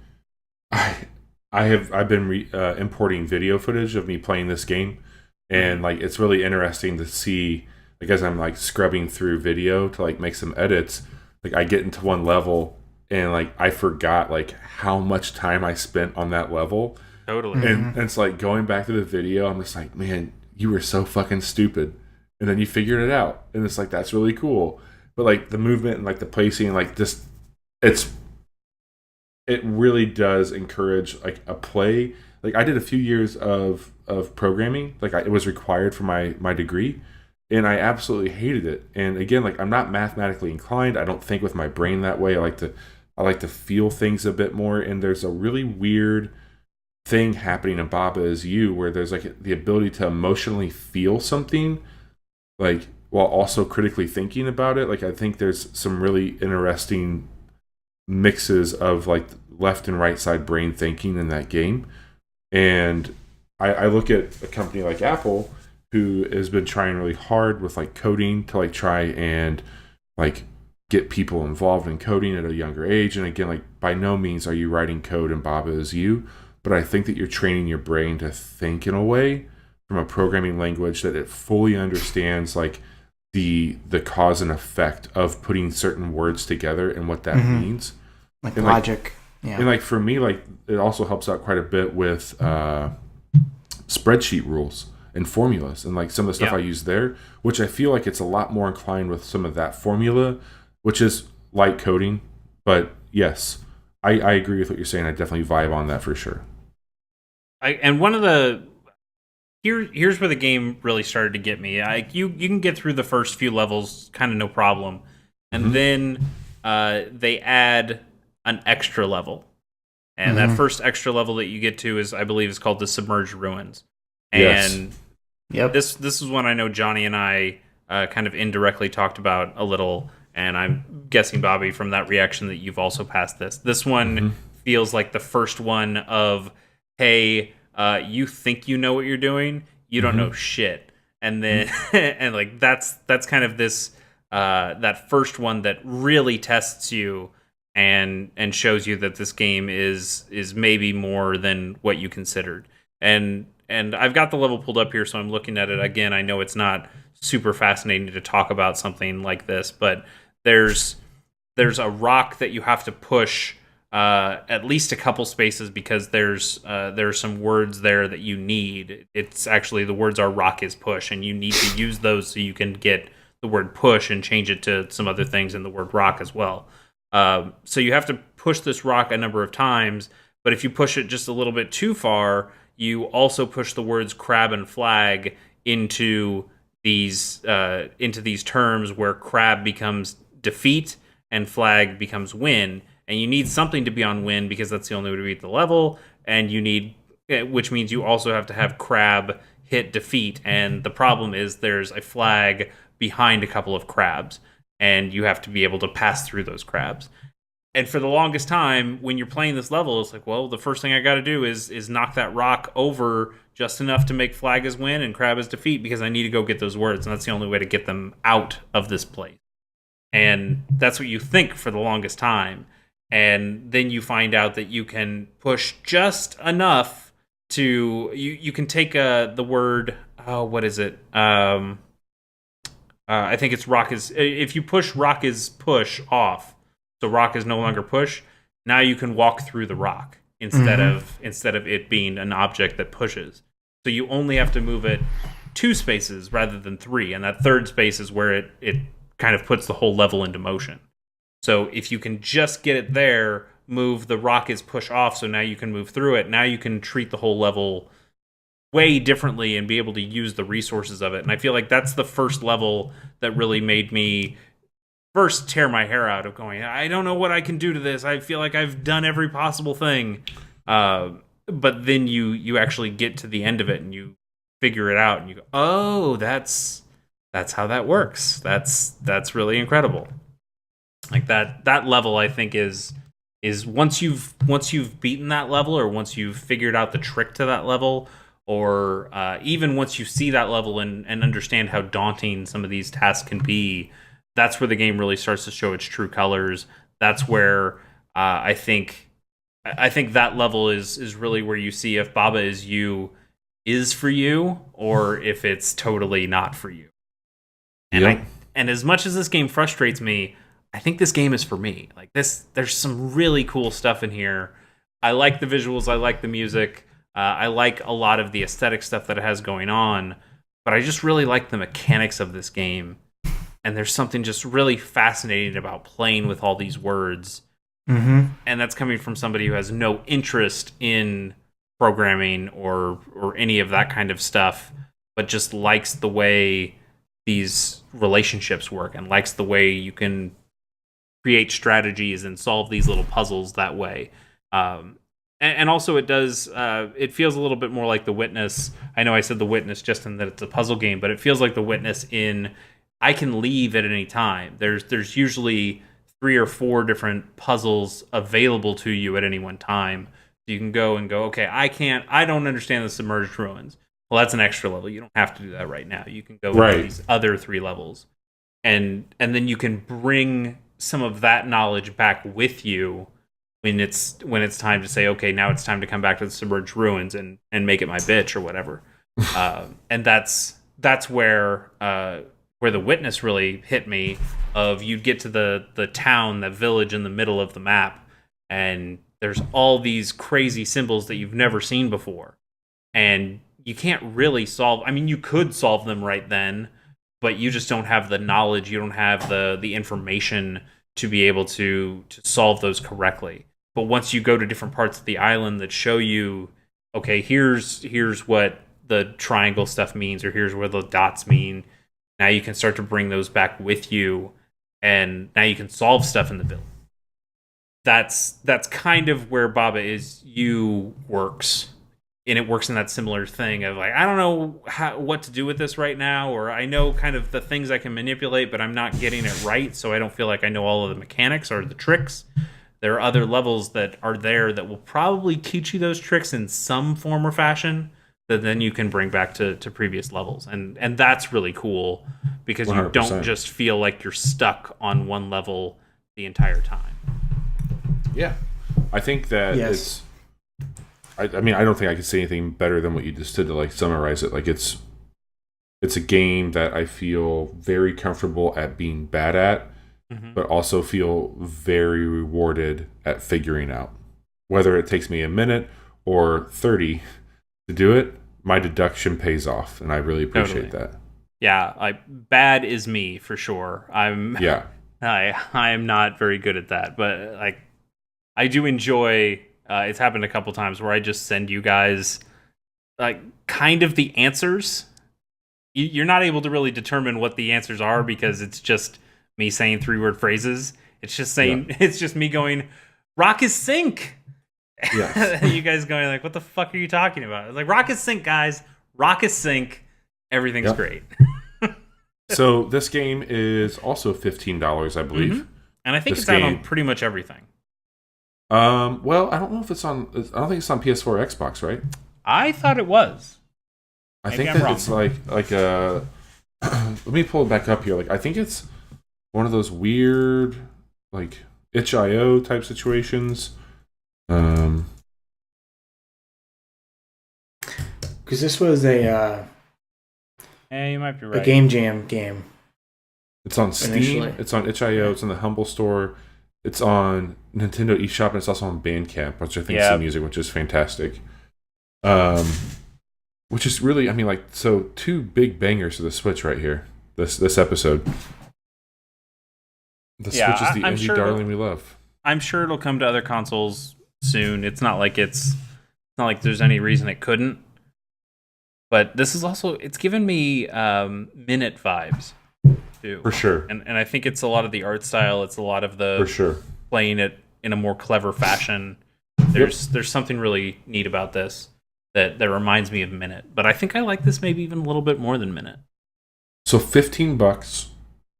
I've been importing video footage of me playing this game, and like, it's really interesting to see, like, as I'm like scrubbing through video to like make some edits, like I get into one level and like I forgot like how much time I spent on that level. Totally. And it's like, going back to the video, I'm just like, man, you were so fucking stupid. And then you figured it out. And it's like, that's really cool. But like the movement and like the placing, like just, it really does encourage like a play. Like, I did a few years of programming. Like, it was required for my degree. And I absolutely hated it. And again, like, I'm not mathematically inclined. I don't think with my brain that way. I like to feel things a bit more. And there's a really weird thing happening in Baba Is You where there's like the ability to emotionally feel something, like, while also critically thinking about it. Like, I think there's some really interesting mixes of like left and right side brain thinking in that game. And I look at a company like Apple, who has been trying really hard with like coding to like try and like get people involved in coding at a younger age. And again, like, by no means are you writing code and Baba is you, but I think that you're training your brain to think in a way from a programming language that it fully understands, like, the cause and effect of putting certain words together and what that means. Like and logic. And like for me, like, it also helps out quite a bit with spreadsheet rules and formulas and like some of the stuff I use there, which I feel like it's a lot more inclined with some of that formula, which is light coding. But yes, I agree with what you're saying. I definitely vibe on that for sure. And one of the here's where the game really started to get me. You can get through the first few levels kind of no problem, and then they add an extra level, and that first extra level that you get to is, I believe, is called the Submerged Ruins. And this is one I know Johnny and I kind of indirectly talked about a little, and I'm guessing, Bobby, from that reaction that you've also passed this. This one feels like the first one of, hey, you think you know what you're doing, you don't know shit, and then and like that's kind of this that first one that really tests you and shows you that this game is maybe more than what you considered. And I've got the level pulled up here, so I'm looking at it again. I know it's not super fascinating to talk about something like this, but there's a rock that you have to push at least a couple spaces, because there's some words there that you need. It's actually, the words are rock is push, and you need to use those so you can get the word push and change it to some other things in the word rock as well. So you have to push this rock a number of times, but if you push it just a little bit too far, you also push the words crab and flag into these terms where crab becomes defeat and flag becomes win. And you need something to be on win, because that's the only way to beat the level. And which means you also have to have crab hit defeat. And the problem is there's a flag behind a couple of crabs, and you have to be able to pass through those crabs. And for the longest time, when you're playing this level, it's like, well, the first thing I got to do is knock that rock over just enough to make flag as win and crab as defeat, because I need to go get those words, and that's the only way to get them out of this place. And that's what you think for the longest time. And then you find out that you can push just enough to you can take the word, what is it? I think it's rock is, if you push rock is push off, so rock is no longer push, now you can walk through the rock instead of it being an object that pushes. So you only have to move it 2 spaces rather than 3, and that third space is where it kind of puts the whole level into motion. So if you can just get it there, move the rock is push off, so now you can move through it. Now you can treat the whole level way differently and be able to use the resources of it. And I feel like that's the first level that really made me first tear my hair out of going, I don't know what I can do to this. I feel like I've done every possible thing. But then you actually get to the end of it and you figure it out and you go, oh, that's how that works. That's really incredible. Like that level, I think, is once you've beaten that level, or once you've figured out the trick to that level, or even once you see that level and understand how daunting some of these tasks can be, that's where the game really starts to show its true colors. That's where I think that level is really where you see if Baba is you is for you, or if it's totally not for you. And and as much as this game frustrates me, I think this game is for me. Like this, there's some really cool stuff in here. I like the visuals. I like the music. I like a lot of the aesthetic stuff that it has going on. But I just really like the mechanics of this game. And there's something just really fascinating about playing with all these words. And that's coming from somebody who has no interest in programming or any of that kind of stuff, but just likes the way these relationships work and likes the way you can create strategies and solve these little puzzles that way. And also it does, it feels a little bit more like The Witness. I know I said The Witness just in that it's a puzzle game, but it feels like The Witness in I can leave at any time. There's usually 3 or 4 different puzzles available to you at any one time. So you can go, okay, I don't understand the Submerged Ruins. Well, that's an extra level. You don't have to do that right now. You can go into these other 3 levels. And then you can bring some of that knowledge back with you when it's time to say, okay, now it's time to come back to the submerged ruins and make it my bitch or whatever. And that's where the witness really hit me. Of you'd get to the town, the village in the middle of the map, and there's all these crazy symbols that you've never seen before, and you can't really solve. I mean, you could solve them right then, but you just don't have the knowledge. You don't have the information to be able to solve those correctly. But once you go to different parts of the island that show you, okay, here's what the triangle stuff means, or here's where the dots mean. Now you can start to bring those back with you, and now you can solve stuff in the village. That's kind of where Baba Is You works. And it works in that similar thing of like, I don't know what to do with this right now, or I know kind of the things I can manipulate, but I'm not getting it right, so I don't feel like I know all of the mechanics or the tricks. There are other levels that are there that will probably teach you those tricks in some form or fashion that then you can bring back to previous levels. And that's really cool because 100%. You don't just feel like you're stuck on one level the entire time. Yeah. I think that yes. I mean, I don't think I could say anything better than what you just did to like summarize it. Like it's a game that I feel very comfortable at being bad at, but also feel very rewarded at figuring out. Whether it takes me a minute or 30 to do it, my deduction pays off, and I really appreciate that. Yeah, bad is me for sure. I am not very good at that, but like I do enjoy. It's happened a couple times where I just send you guys like kind of the answers. You're not able to really determine what the answers are because it's just me saying 3-word phrases. It's just saying It's just me going, "Rock is sink." Yes. You guys going like, "What the fuck are you talking about?" It's like, "Rock is sink, guys. Rock is sink. Everything's great." So this game is also $15, I believe, and I think it's out on pretty much everything. Well, I don't know if it's on. I don't think it's on PS4 or Xbox, right? I thought it was. I think that it's like a. Let me pull it back up here. Like I think it's one of those weird like itch.io type situations. Because this was a. Yeah, you might be right. A Game Jam game. It's on Steam. Initially. It's on itch.io. It's in the Humble Store. It's on Nintendo eShop, and it's also on Bandcamp, which I think is some music, which is fantastic. Which is really, I mean, like, so 2 big bangers to the Switch right here. This episode. The Switch is the indie darling we love. I'm sure it'll come to other consoles soon. It's not like there's any reason it couldn't. But this is also, it's given me Minute vibes. Too. For sure. And I think it's a lot of the art style. It's a lot of the playing it in a more clever fashion. There's something really neat about this that reminds me of Minute. But I think I like this maybe even a little bit more than Minute. So $15,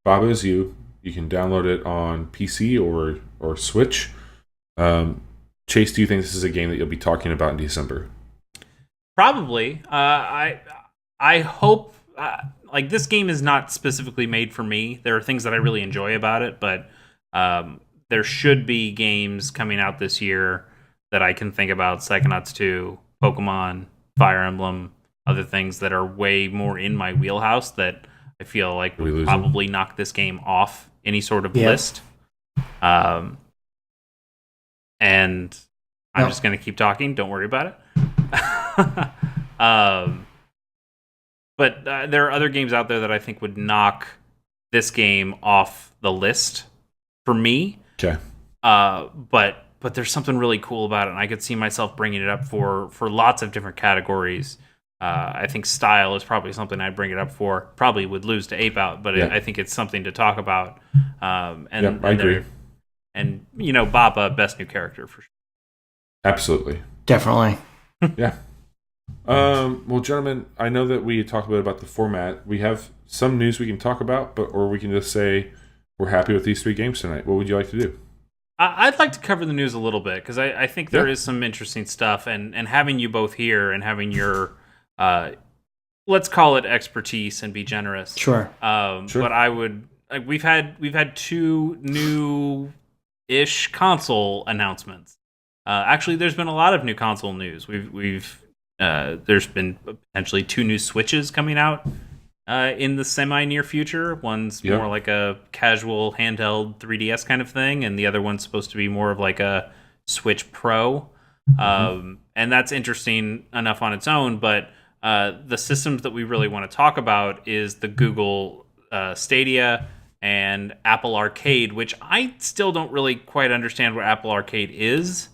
Baba Is You. You can download it on PC or Switch. Chase, do you think this is a game that you'll be talking about in December? Probably. I hope... like this game is not specifically made for me. There are things that I really enjoy about it, but there should be games coming out this year that I can think about. Psychonauts 2, Pokemon, Fire Emblem, other things that are way more in my wheelhouse that I feel like would probably knock this game off any sort of list. And I'm just going to keep talking. Don't worry about it. But there are other games out there that I think would knock this game off the list for me. Okay. But there's something really cool about it, and I could see myself bringing it up for lots of different categories. I think style is probably something I'd bring it up for. Probably would lose to Ape Out, but I think it's something to talk about. I agree. And, Baba, best new character for sure. Absolutely. Definitely. Yeah. Well, gentlemen, I know that we talked a bit about the format. We have some news we can talk about, or we can just say we're happy with these 3 games tonight. What would you like to do? I'd like to cover the news a little bit because I think there is some interesting stuff, and having you both here and having your let's call it expertise and be generous. Sure. But I would we've had two new-ish console announcements. Actually, there's been a lot of new console news. There's been potentially two new Switches coming out in the semi-near future. One's more like a casual handheld 3DS kind of thing, and the other one's supposed to be more of like a Switch Pro. And that's interesting enough on its own, but the systems that we really want to talk about is the Google Stadia and Apple Arcade, which I still don't really quite understand what Apple Arcade is.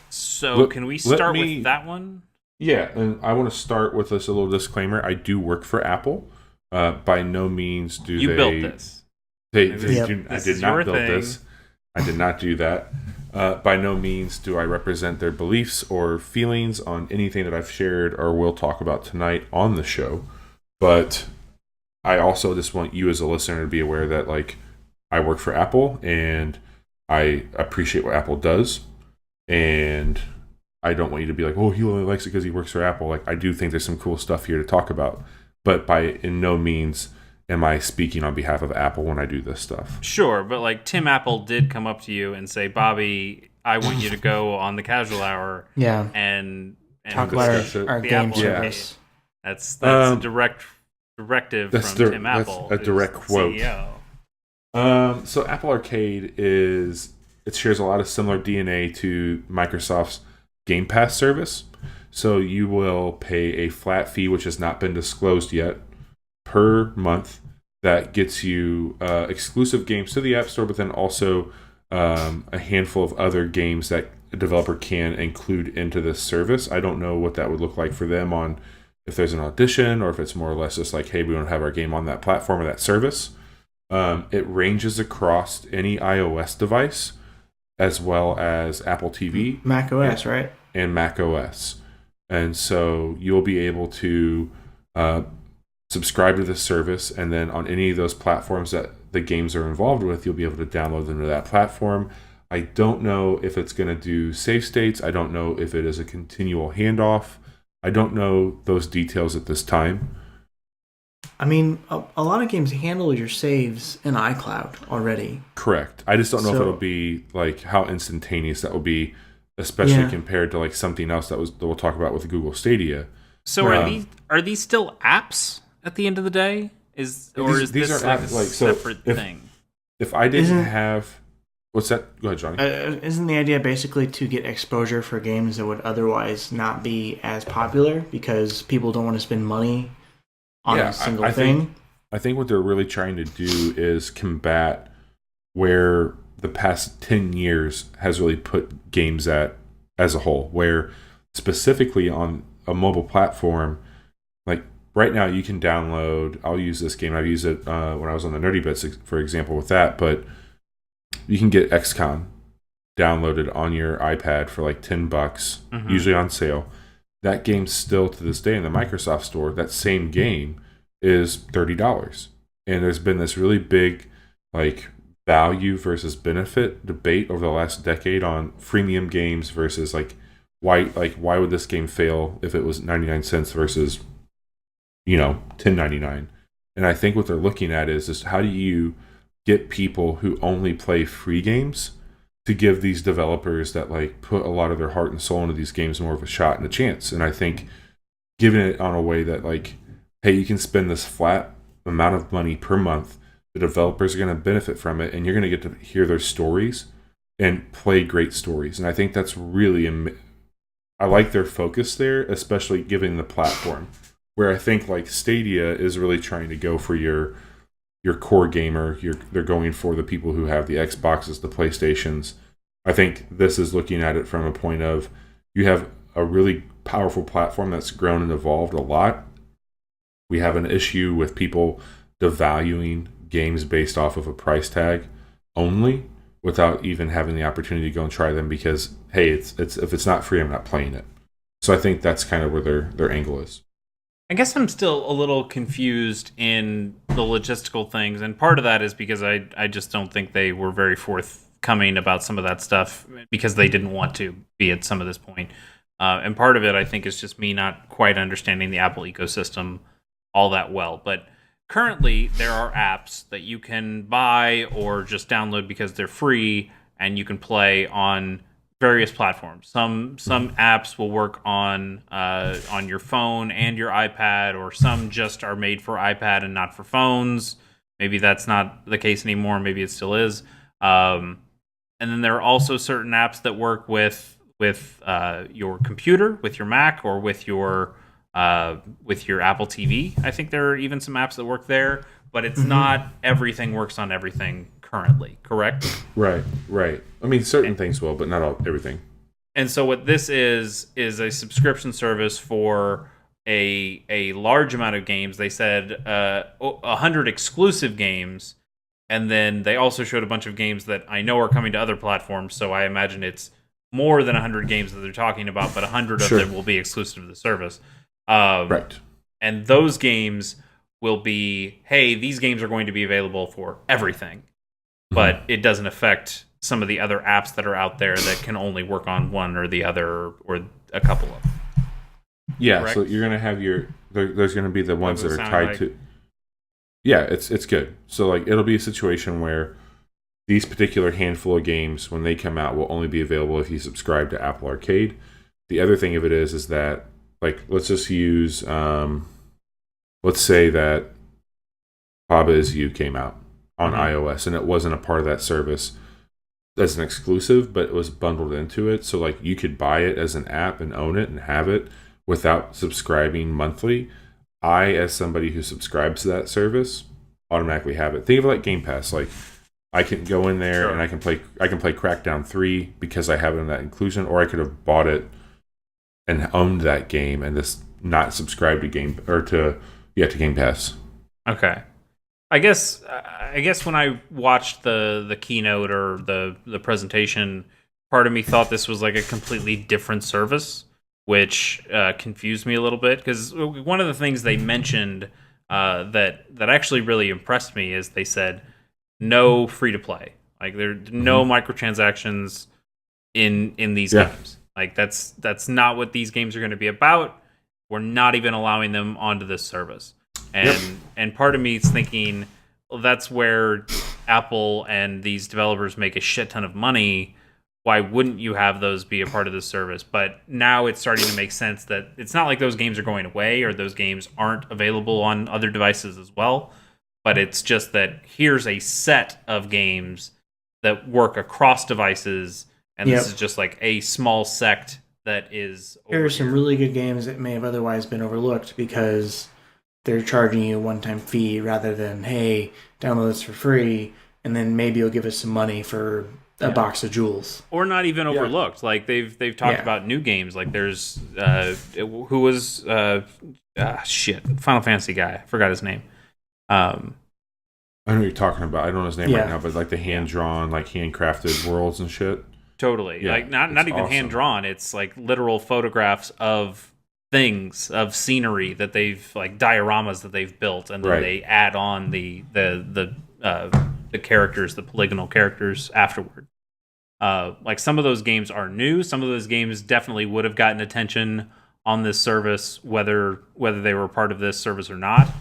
So can we start with that one? Yeah, and I want to start with this a little disclaimer. I do work for Apple. By no means do you they... built this. I did not build this. I did not do that. By no means do I represent their beliefs or feelings on anything that I've shared or will talk about tonight on the show. But I also just want you as a listener to be aware that, like, I work for Apple and I appreciate what Apple does. And I don't want you to be like, oh, he only likes it because he works for Apple. Like, I do think there's some cool stuff here to talk about. But in no means am I speaking on behalf of Apple when I do this stuff. Sure, but like Tim Apple did come up to you and say, Bobby, I want you to go on the casual hour and talk about our game service. That's a directive from Tim Apple. That's a direct quote. CEO. So Apple Arcade it shares a lot of similar DNA to Microsoft's Game Pass service. So you will pay a flat fee, which has not been disclosed yet, per month. That gets you exclusive games to the App Store, but then also a handful of other games that a developer can include into this service. I don't know what that would look like for them on if there's an audition or if it's more or less just like, hey, we want to have our game on that platform or that service. It ranges across any iOS device as well as Apple TV. Mac OS, right? And Mac OS. And so you'll be able to subscribe to this service, and then on any of those platforms that the games are involved with, you'll be able to download them to that platform. I don't know if it's going to do save states. I don't know if it is a continual handoff. I don't know those details at this time. I mean, a lot of games handle your saves in iCloud already. Correct. I just don't know if it'll be like how instantaneous that will be, especially compared to like something else that we'll talk about with Google Stadia. So are these still apps at the end of the day? Is this like a separate thing? If I didn't have... What's that? Go ahead, Johnny. Isn't the idea basically to get exposure for games that would otherwise not be as popular because people don't want to spend money on a single thing? I think what they're really trying to do is combat where the past 10 years has really put games at as a whole, where specifically on a mobile platform, like right now you can download, I'll use this game, I've used it when I was on the Nerdy Bits, for example, with that, but you can get XCOM downloaded on your iPad for like $10, usually on sale. That game still to this day in the Microsoft store, that same game is $30. And there's been this really big like value versus benefit debate over the last decade on freemium games versus like why would this game fail if it was 99 cents versus $10.99. And I think what they're looking at is how do you get people who only play free games to give these developers that like put a lot of their heart and soul into these games more of a shot and a chance. And I think giving it on a way that like, hey, you can spend this flat amount of money per month, the developers are going to benefit from it, and you're going to get to hear their stories and play great stories. And I think that's really I like their focus there, especially given the platform, where I think like Stadia is really trying to go for your core gamer. They're going for the people who have the Xboxes, the PlayStations. I think this is looking at it from a point of you have a really powerful platform that's grown and evolved a lot. We have an issue with people devaluing games based off of a price tag only, without even having the opportunity to go and try them because, hey, it's if it's not free, I'm not playing it. So I think that's kind of where their angle is. I guess I'm still a little confused in the logistical things, and part of that is because I just don't think they were very forthcoming about some of that stuff because they didn't want to be at some of this point. And part of it, I think, is just me not quite understanding the Apple ecosystem all that well. But currently there are apps that you can buy or just download because they're free, and you can play on various platforms. Some apps will work on your phone and your iPad, or some just are made for iPad and not for phones. Maybe that's not the case anymore. Maybe it still is. And then there are also certain apps that work with your computer, with your Mac, or with your Apple TV. I think there are even some apps that work there, but it's not everything works on everything currently, correct? Right. I mean, certain things will, but not everything. And so what this is a subscription service for a large amount of games. They said 100 exclusive games, and then they also showed a bunch of games that I know are coming to other platforms, so I imagine it's more than 100 games that they're talking about, but 100 of them will be exclusive to the service. Right. And those games will be, hey, these games are going to be available for everything. But it doesn't affect some of the other apps that are out there that can only work on one or the other, or a couple of them. Yeah, correct? So you're going to have there's going to be the ones that are tied to... Yeah, it's good. So like it'll be a situation where these particular handful of games, when they come out, will only be available if you subscribe to Apple Arcade. The other thing of it is that, like, let's just use... let's say that Baba Is You came out on iOS, and it wasn't a part of that service as an exclusive, but it was bundled into it. So like you could buy it as an app and own it and have it without subscribing monthly. I, as somebody who subscribes to that service, automatically have it. Think of it like Game Pass. Like I can go in there and I can play Crackdown 3 because I have it in that inclusion, or I could have bought it and owned that game and just not subscribe to Game Pass. Okay. I guess when I watched the keynote or the presentation, part of me thought this was like a completely different service, which confused me a little bit, because one of the things they mentioned that actually really impressed me is they said no free to play, like there are no microtransactions in these games. Like that's not what these games are going to be about. We're not even allowing them onto this service. And part of me is thinking, well, that's where Apple and these developers make a shit ton of money. Why wouldn't you have those be a part of this service? But now it's starting to make sense that it's not like those games are going away or those games aren't available on other devices as well. But it's just that here's a set of games that work across devices, and this is just like a small sect that is over Here are some really good games that may have otherwise been overlooked because they're charging you a one-time fee rather than, hey, download this for free, and then maybe you'll give us some money for a box of jewels. Or not even overlooked. Like they've talked about new games. Like there's who was Final Fantasy guy. I forgot his name. I know what you're talking about. I don't know his name right now, but like the hand-drawn, like handcrafted worlds and shit. Totally. Like not even awesome. Hand-drawn. It's like literal photographs of things, of scenery that they've, like dioramas that they've built, and then they add on the characters, the polygonal characters afterward. Like some of those games are new. Some of those games definitely would have gotten attention on this service, whether they were part of this service or not.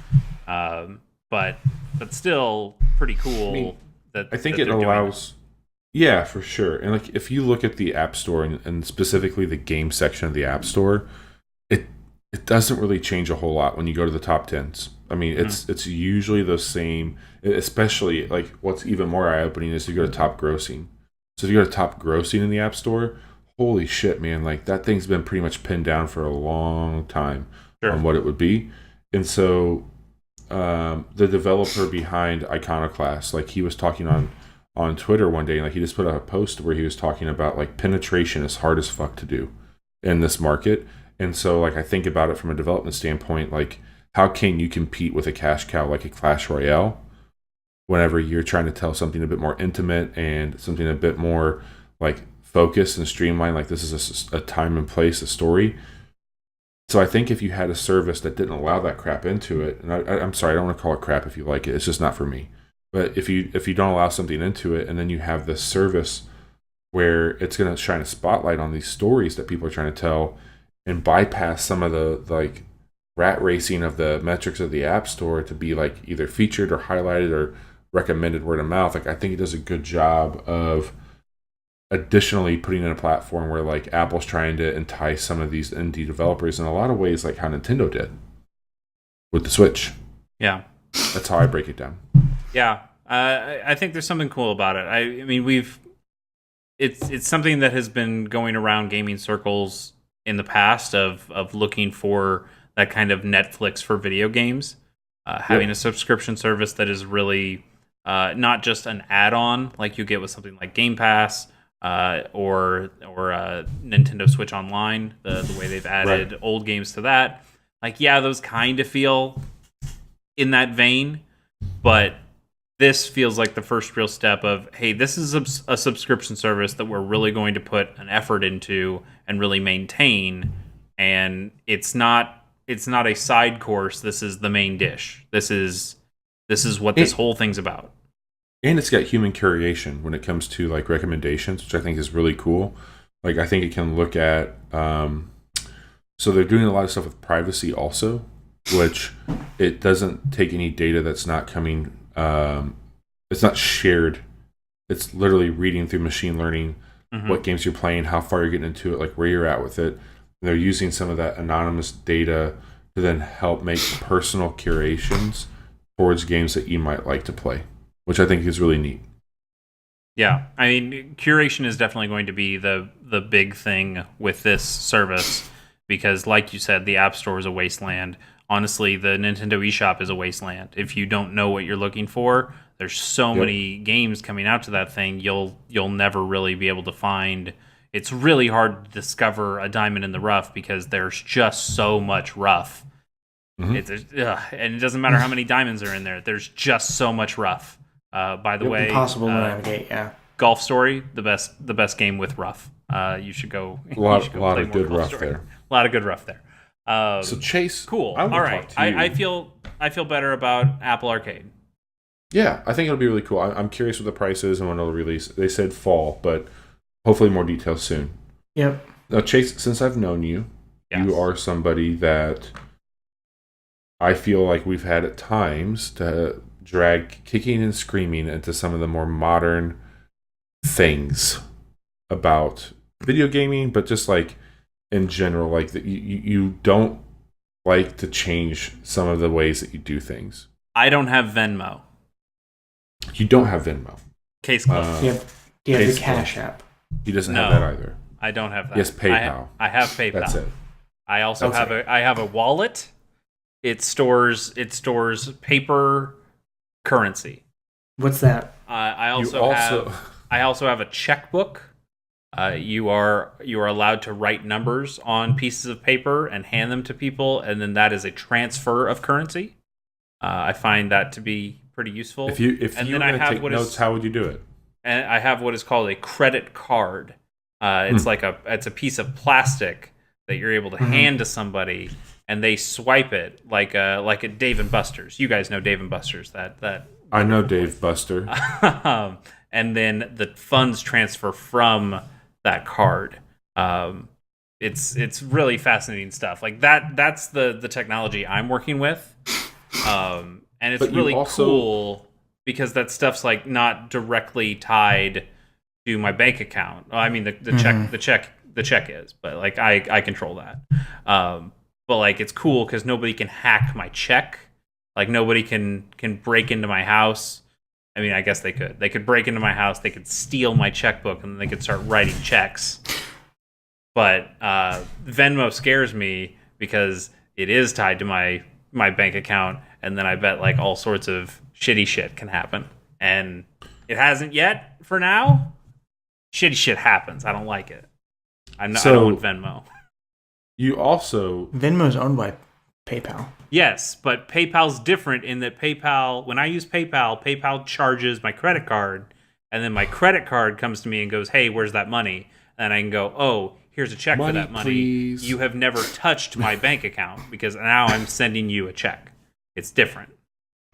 But still pretty cool. I mean, I think it allows. Yeah, for sure. And like if you look at the App Store and specifically the game section of the App Store, it doesn't really change a whole lot when you go to the top 10s. I mean, it's usually the same, especially like what's even more eye-opening is you go to top grossing. So if you go to top grossing in the App Store, holy shit, man, like that thing's been pretty much pinned down for a long time on what it would be. And so the developer behind Iconoclast, like he was talking on Twitter one day, and like he just put out a post where he was talking about like penetration is hard as fuck to do in this market. And so like I think about it from a development standpoint, like how can you compete with a cash cow like a Clash Royale whenever you're trying to tell something a bit more intimate and something a bit more like focused and streamlined, like this is a time and place, a story. So I think if you had a service that didn't allow that crap into it, and I'm sorry, I don't want to call it crap if you like it, it's just not for me. But if you don't allow something into it, and then you have this service where it's going to shine a spotlight on these stories that people are trying to tell, and bypass some of the like rat racing of the metrics of the App Store to be like either featured or highlighted or recommended word of mouth. Like I think it does a good job of additionally putting in a platform where like Apple's trying to entice some of these indie developers in a lot of ways, like how Nintendo did with the Switch. Yeah, that's how I break it down. Yeah, I think there's something cool about it. I mean, it's something that has been going around gaming circles in the past of looking for that kind of Netflix for video games, having a subscription service that is really not just an add-on like you get with something like Game Pass or Nintendo Switch Online, the way they've added old games to that. Like, yeah, those kind of feel in that vein, but this feels like the first real step of, hey, this is a subscription service that we're really going to put an effort into and really maintain, and it's not a side course. This is the main dish. This is what this whole thing's about. And it's got human curation when it comes to like recommendations, which I think is really cool. Like I think it can look at so they're doing a lot of stuff with privacy also, which it doesn't take any data that's not coming it's not shared. It's literally reading through machine learning what games you're playing, how far you're getting into it, like where you're at with it. And they're using some of that anonymous data to then help make personal curations towards games that you might like to play, which I think is really neat. Yeah, I mean, curation is definitely going to be the big thing with this service because, like you said, the App Store is a wasteland. Honestly, the Nintendo eShop is a wasteland. If you don't know what you're looking for, there's so many games coming out to that thing, you'll never really be able to find. It's really hard to discover a diamond in the rough because there's just so much rough. And it doesn't matter how many diamonds are in there. There's just so much rough. By the way, impossible to navigate. Yeah, Golf Story, the best game with rough. You should go. A lot of good rough there. A lot of good rough there. So Chase, cool. All right, I feel better about Apple Arcade. Yeah, I think it'll be really cool. I'm curious what the price is and when it'll release. They said fall, but hopefully more details soon. Yep. Now, Chase, since I've known you, you are somebody that I feel like we've had at times to drag kicking and screaming into some of the more modern things about video gaming, but just like in general, like that you don't like to change some of the ways that you do things. I don't have Venmo. You don't have Venmo. Case closed. Do you have the Cash App? He doesn't have that either. I don't have that. Yes, PayPal. I have PayPal. That's it. I also have a wallet. It stores paper currency. What's that? I also have a checkbook. You are allowed to write numbers on pieces of paper and hand them to people, and then that is a transfer of currency. I find that to be pretty useful. If you were going to take notes, how would you do it? And I have what is called a credit card. It's it's a piece of plastic that you're able to hand to somebody, and they swipe it like a Dave and Buster's. You guys know Dave and Buster's. That I know Dave Buster. And then the funds transfer from that card. It's really fascinating stuff. Like that's the technology I'm working with. And it's really cool because that stuff's like not directly tied to my bank account. I mean the check is, but like I control that. But like it's cool because nobody can hack my check. Like nobody can break into my house. I mean, I guess they could. They could break into my house. They could steal my checkbook, and then they could start writing checks. But Venmo scares me because it is tied to my bank account, and then I bet like all sorts of shitty shit can happen. And it hasn't yet for now. Shitty shit happens. I don't like it. I don't want Venmo. You also... Venmo's owned by PayPal. Yes, but PayPal's different in that when I use PayPal charges my credit card, and then my credit card comes to me and goes, hey, where's that money? And I can go, oh, here's a check for that money. Please. You have never touched my bank account because now I'm sending you a check. It's different.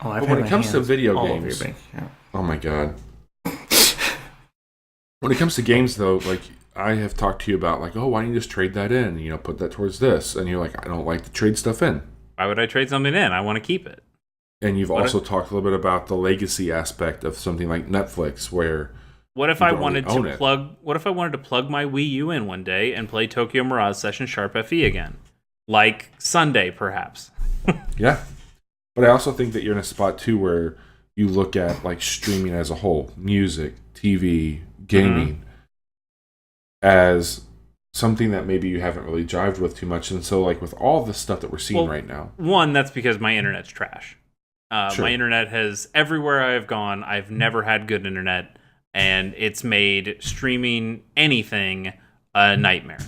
Oh, when it comes to video games, oh my god. When it comes to games, though, like I have talked to you about, like, oh, why don't you just trade that in? Put that towards this, and you're like, I don't like to trade stuff in. Why would I trade something in? I want to keep it. And you've also talked a little bit about the legacy aspect of something like Netflix, where what if I wanted to plug my Wii U in one day and play Tokyo Mirage Session Sharp FE again, like Sunday perhaps? Yeah, but I also think that you're in a spot too where you look at like streaming as a whole, music, TV, gaming, as something that maybe you haven't really jived with too much. And so, like with all the stuff that we're seeing right now, one, that's because my internet's trash. Sure. My internet has, everywhere I have gone, I've never had good internet, and it's made streaming anything a nightmare.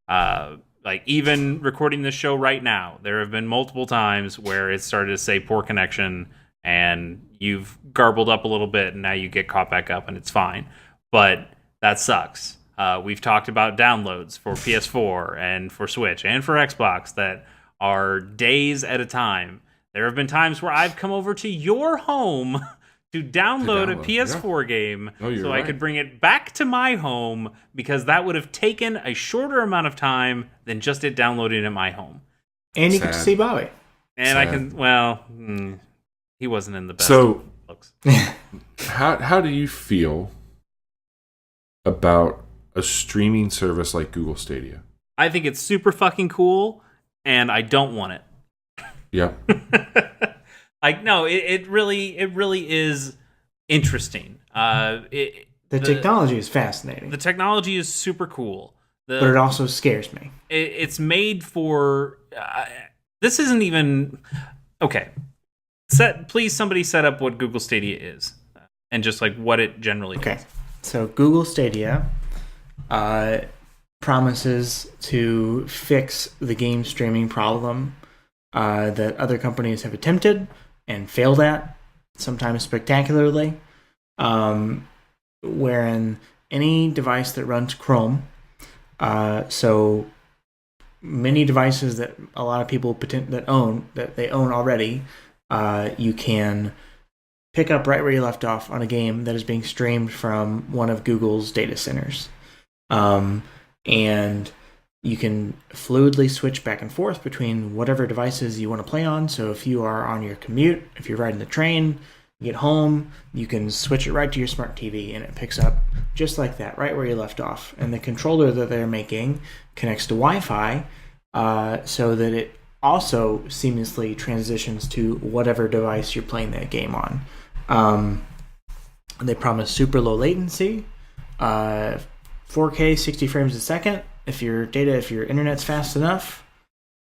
Like even recording this show right now, there have been multiple times where it started to say poor connection, and you've garbled up a little bit, and now you get caught back up, and it's fine. But that sucks. We've talked about downloads for PS4 and for Switch and for Xbox that are days at a time. There have been times where I've come over to your home to download a PS4 game so I could bring it back to my home, because that would have taken a shorter amount of time than just it downloading at my home. And you get to see Bobby. And Sad. I can, he wasn't in the best looks. How do you feel about a streaming service like Google Stadia? I think it's super fucking cool, and I don't want it. Yeah. Like, no, it really is interesting. The technology is fascinating. The technology is super cool. But it also scares me. It's made for... this isn't even... Okay. Please, somebody set up what Google Stadia is. And just, like, what it generally does. Okay. So, Google Stadia promises to fix the game streaming problem that other companies have attempted and failed at, sometimes spectacularly, wherein any device that runs Chrome, so many devices that a lot of people that they own already, you can pick up right where you left off on a game that is being streamed from one of Google's data centers. And you can fluidly switch back and forth between whatever devices you want to play on. So if you are on your commute, if you're riding the train, you get home, you can switch it right to your smart TV, and it picks up just like that, right where you left off. And the controller that they're making connects to Wi-Fi, so that it also seamlessly transitions to whatever device you're playing that game on. They promise super low latency, 4K 60 frames a second if your internet's fast enough,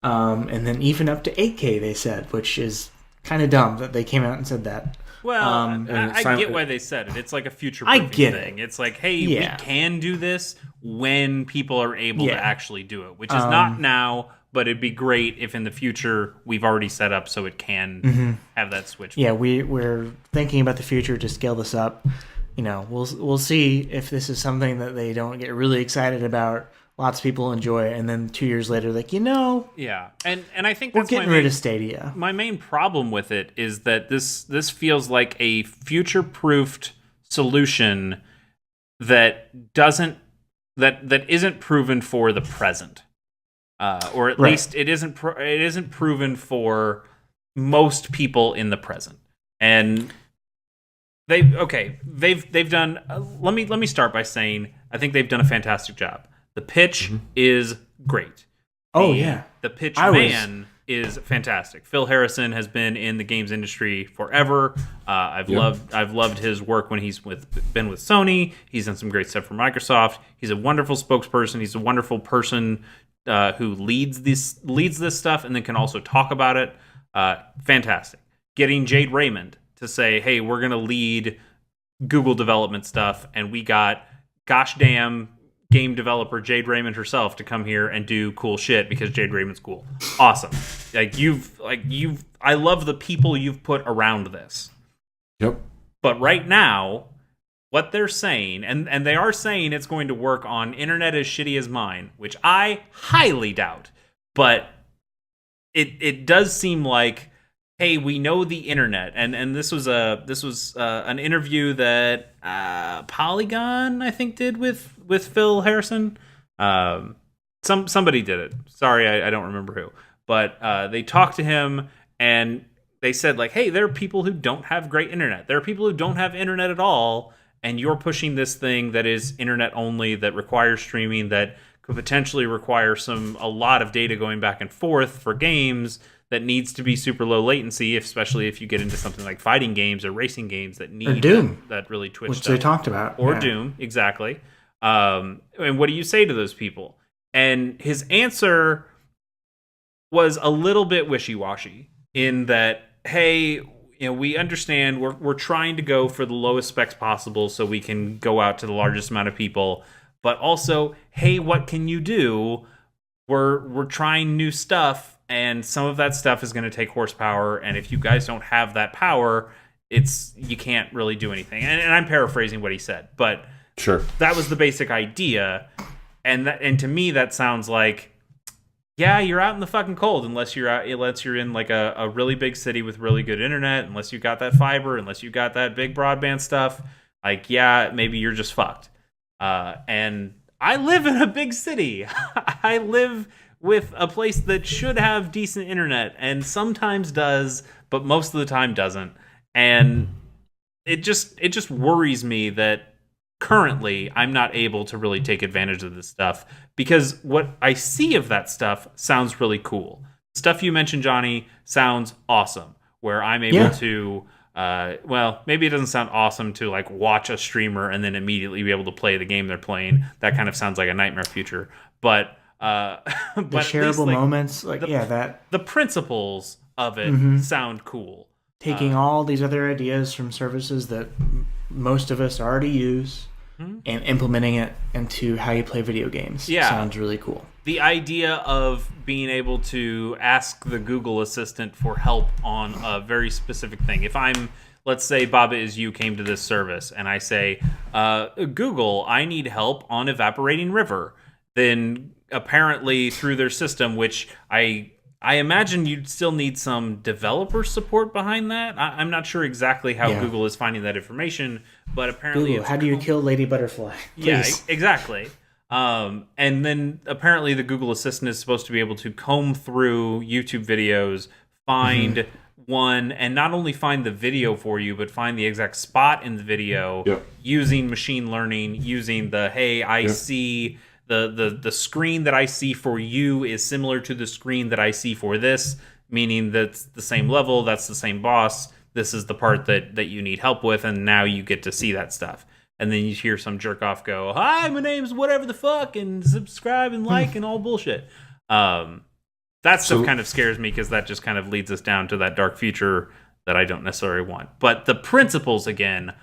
and then even up to 8K, they said, which is kind of dumb that they came out and said that. Well, I get why they said it. It's like a future-proofing thing. It's like, hey, we can do this when people are able to actually do it, which is not now, but it'd be great if in the future we've already set up so it can have that switch. Yeah, we're thinking about the future to scale this up. You know, we'll see if this is something that they don't get really excited about. Lots of people enjoy it, and then 2 years later, like, yeah, and I think we're that's getting rid of Stadia. My main problem with it is that this feels like a future-proofed solution that isn't proven for the present, or at least it isn't proven for most people in the present. And they've done. Let me start by saying I think they've done a fantastic job. The pitch is great. The pitch is fantastic. Phil Harrison has been in the games industry forever. I've loved his work when he's been with Sony. He's done some great stuff for Microsoft. He's a wonderful spokesperson. He's a wonderful person who leads this stuff and then can also talk about it. Fantastic. Getting Jade Raymond to say, hey, we're going to lead Google development stuff, and we got gosh damn game developer Jade Raymond herself to come here and do cool shit because Jade Raymond's cool. Awesome. I love the people you've put around this. Yep. But right now, what they're saying, and they are saying it's going to work on internet as shitty as mine, which I highly doubt, but it does seem like, hey, we know the internet, and this was an interview that Polygon, I think, did with Phil Harrison. Somebody did it. Sorry, I don't remember who. but they talked to him and they said, like, hey, there are people who don't have great internet. There are people who don't have internet at all, and you're pushing this thing that is internet only, that requires streaming, that could potentially require a lot of data going back and forth for games, that needs to be super low latency, especially if you get into something like fighting games or racing games that need Doom, that really twitch which stuff. they talked about. Or Doom, exactly. And what do you say to those people? And his answer was a little bit wishy-washy in that, hey, we understand we're trying to go for the lowest specs possible so we can go out to the largest amount of people, but also, hey, what can you do? We're trying new stuff, and some of that stuff is going to take horsepower, and if you guys don't have that power, you can't really do anything. And I'm paraphrasing what he said, but sure, that was the basic idea. And to me, that sounds like, yeah, you're out in the fucking cold unless you're in like a really big city with really good internet, unless you got that fiber, unless you got that big broadband stuff. Like, yeah, maybe you're just fucked. And I live in a big city. I live with a place that should have decent internet and sometimes does, but most of the time doesn't. And it just worries me that currently I'm not able to really take advantage of this stuff, because what I see of that stuff sounds really cool. Stuff you mentioned, Johnny, sounds awesome, where I'm able to well, maybe it doesn't sound awesome to like watch a streamer and then immediately be able to play the game they're playing. That kind of sounds like a nightmare future. But the shareable moments, the principles of it sound cool. Taking all these other ideas from services that most of us already use and implementing it into how you play video games sounds really cool. The idea of being able to ask the Google Assistant for help on a very specific thing. If let's say Baba Is You came to this service and I say, Google, I need help on Evaporating River, then apparently through their system, which I imagine you'd still need some developer support behind that. I'm not sure exactly how Google is finding that information, but apparently Google, how do you kill Lady Butterfly? Please. Yeah, exactly. And then apparently the Google Assistant is supposed to be able to comb through YouTube videos, find one, and not only find the video for you, but find the exact spot in the video using machine learning, using I see the screen that I see for you is similar to the screen that I see for this, meaning that's the same level, that's the same boss, this is the part that you need help with, and now you get to see that stuff. And then you hear some jerk off go, hi, my name's whatever the fuck, and subscribe and like and all bullshit. That stuff kind of scares me, because that just kind of leads us down to that dark future that I don't necessarily want. But the principles, again,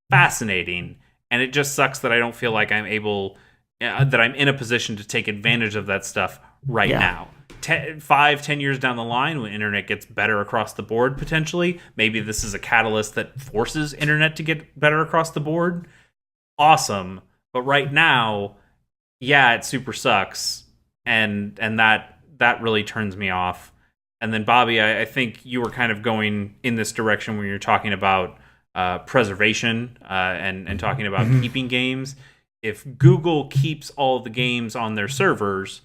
fascinating. And it just sucks that I don't feel like I'm in a position to take advantage of that stuff right now. 5-10 years down the line, when internet gets better across the board, potentially, maybe this is a catalyst that forces internet to get better across the board. Awesome. But right now, it super sucks. And that really turns me off. And then, Bobby, I think you were kind of going in this direction when you're talking about preservation and talking about keeping games. If Google keeps all the games on their servers,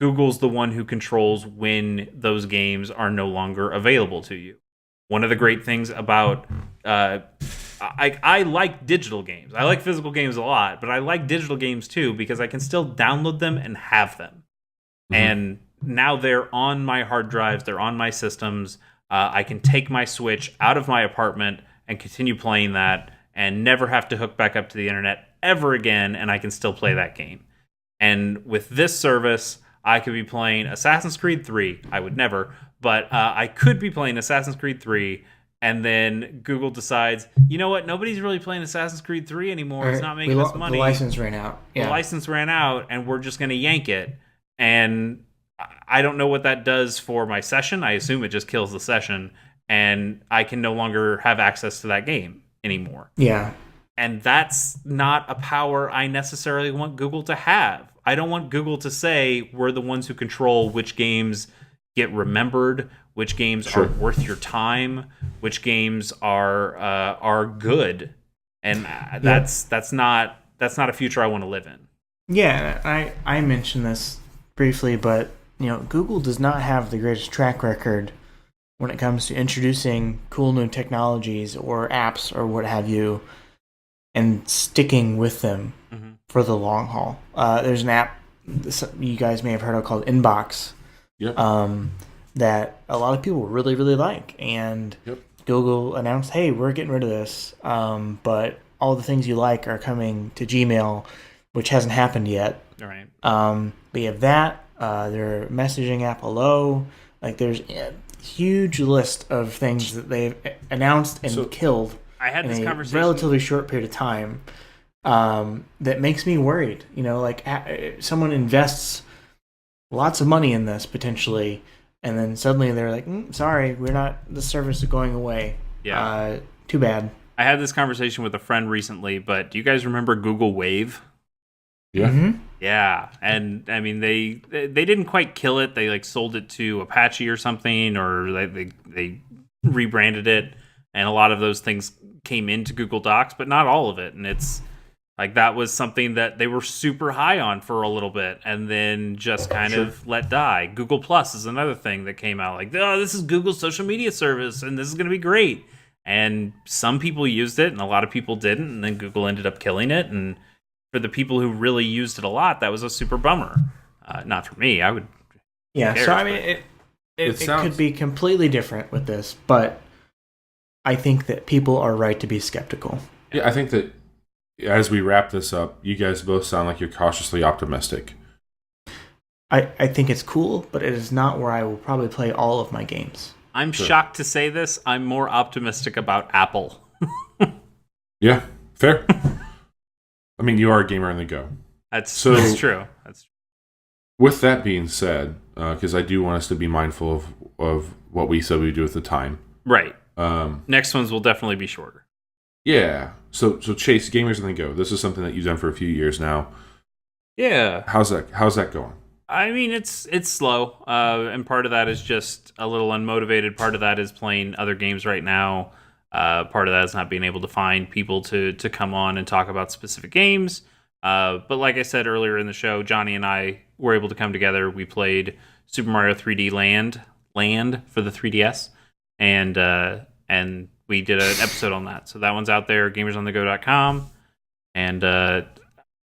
Google's the one who controls when those games are no longer available to you. One of the great things about I like digital games. I like physical games a lot, but I like digital games too, because I can still download them and have them. And now they're on my hard drives, they're on my systems. I can take my Switch out of my apartment and continue playing that and never have to hook back up to the internet ever again, and I can still play that game. And with this service, I could be playing Assassin's Creed 3. I would never, but I could be playing Assassin's Creed 3, and then Google decides, you know what, nobody's really playing Assassin's Creed 3 anymore. It's not making us money. The license ran out. The license ran out, and we're just going to yank it. And I don't know what that does for my session. I assume it just kills the session, and I can no longer have access to that game anymore. Yeah. And that's not a power I necessarily want Google to have. I don't want Google to say we're the ones who control which games get remembered, which games are worth your time, which games are good, and that's not a future I want to live in. Yeah, I mentioned this briefly, but Google does not have the greatest track record when it comes to introducing cool new technologies or apps or what have you, and sticking with them for the long haul. There's an app you guys may have heard of called Inbox. Yep. That a lot of people really, really like. And Google announced, hey, we're getting rid of this, but all the things you like are coming to Gmail, which hasn't happened yet. All right. But you have that, their messaging app, Hello. Like, there's a huge list of things that they've announced and killed I had this in a conversation relatively short period of time that makes me worried. Someone invests lots of money in this, potentially, and then suddenly they're like, sorry, the service is going away. Yeah. Too bad. I had this conversation with a friend recently, but do you guys remember Google Wave? Yeah. Mm-hmm. Yeah, and I mean they didn't quite kill it. They sold it to Apache or something, or they rebranded it, and a lot of those things came into Google Docs, but not all of it. And it's that was something that they were super high on for a little bit, and then just kind of let die. Google Plus is another thing that came out this is Google's social media service, and this is going to be great. And some people used it, and a lot of people didn't, and then Google ended up killing it. And for the people who really used it a lot, that was a super bummer. Not for me. I would. Yeah. So I mean, it could be completely different with this, but I think that people are right to be skeptical. Yeah, I think that as we wrap this up, you guys both sound like you're cautiously optimistic. I think it's cool, but it is not where I will probably play all of my games. I'm shocked to say this. I'm more optimistic about Apple. Yeah, fair. I mean, you are a gamer on the go. That's true. That's true. With that being said, because I do want us to be mindful of what we said we do at the time. Right. Next ones will definitely be shorter. Yeah. So Chase, gamers on the go. This is something that you've done for a few years now. Yeah. How's that going? I mean, it's slow, and part of that is just a little unmotivated. Part of that is playing other games right now. Part of that is not being able to find people to come on and talk about specific games. But like I said earlier in the show, Johnny and I were able to come together. We played Super Mario 3D Land for the 3DS, and we did an episode on that. So that one's out there, gamersonthego.com, and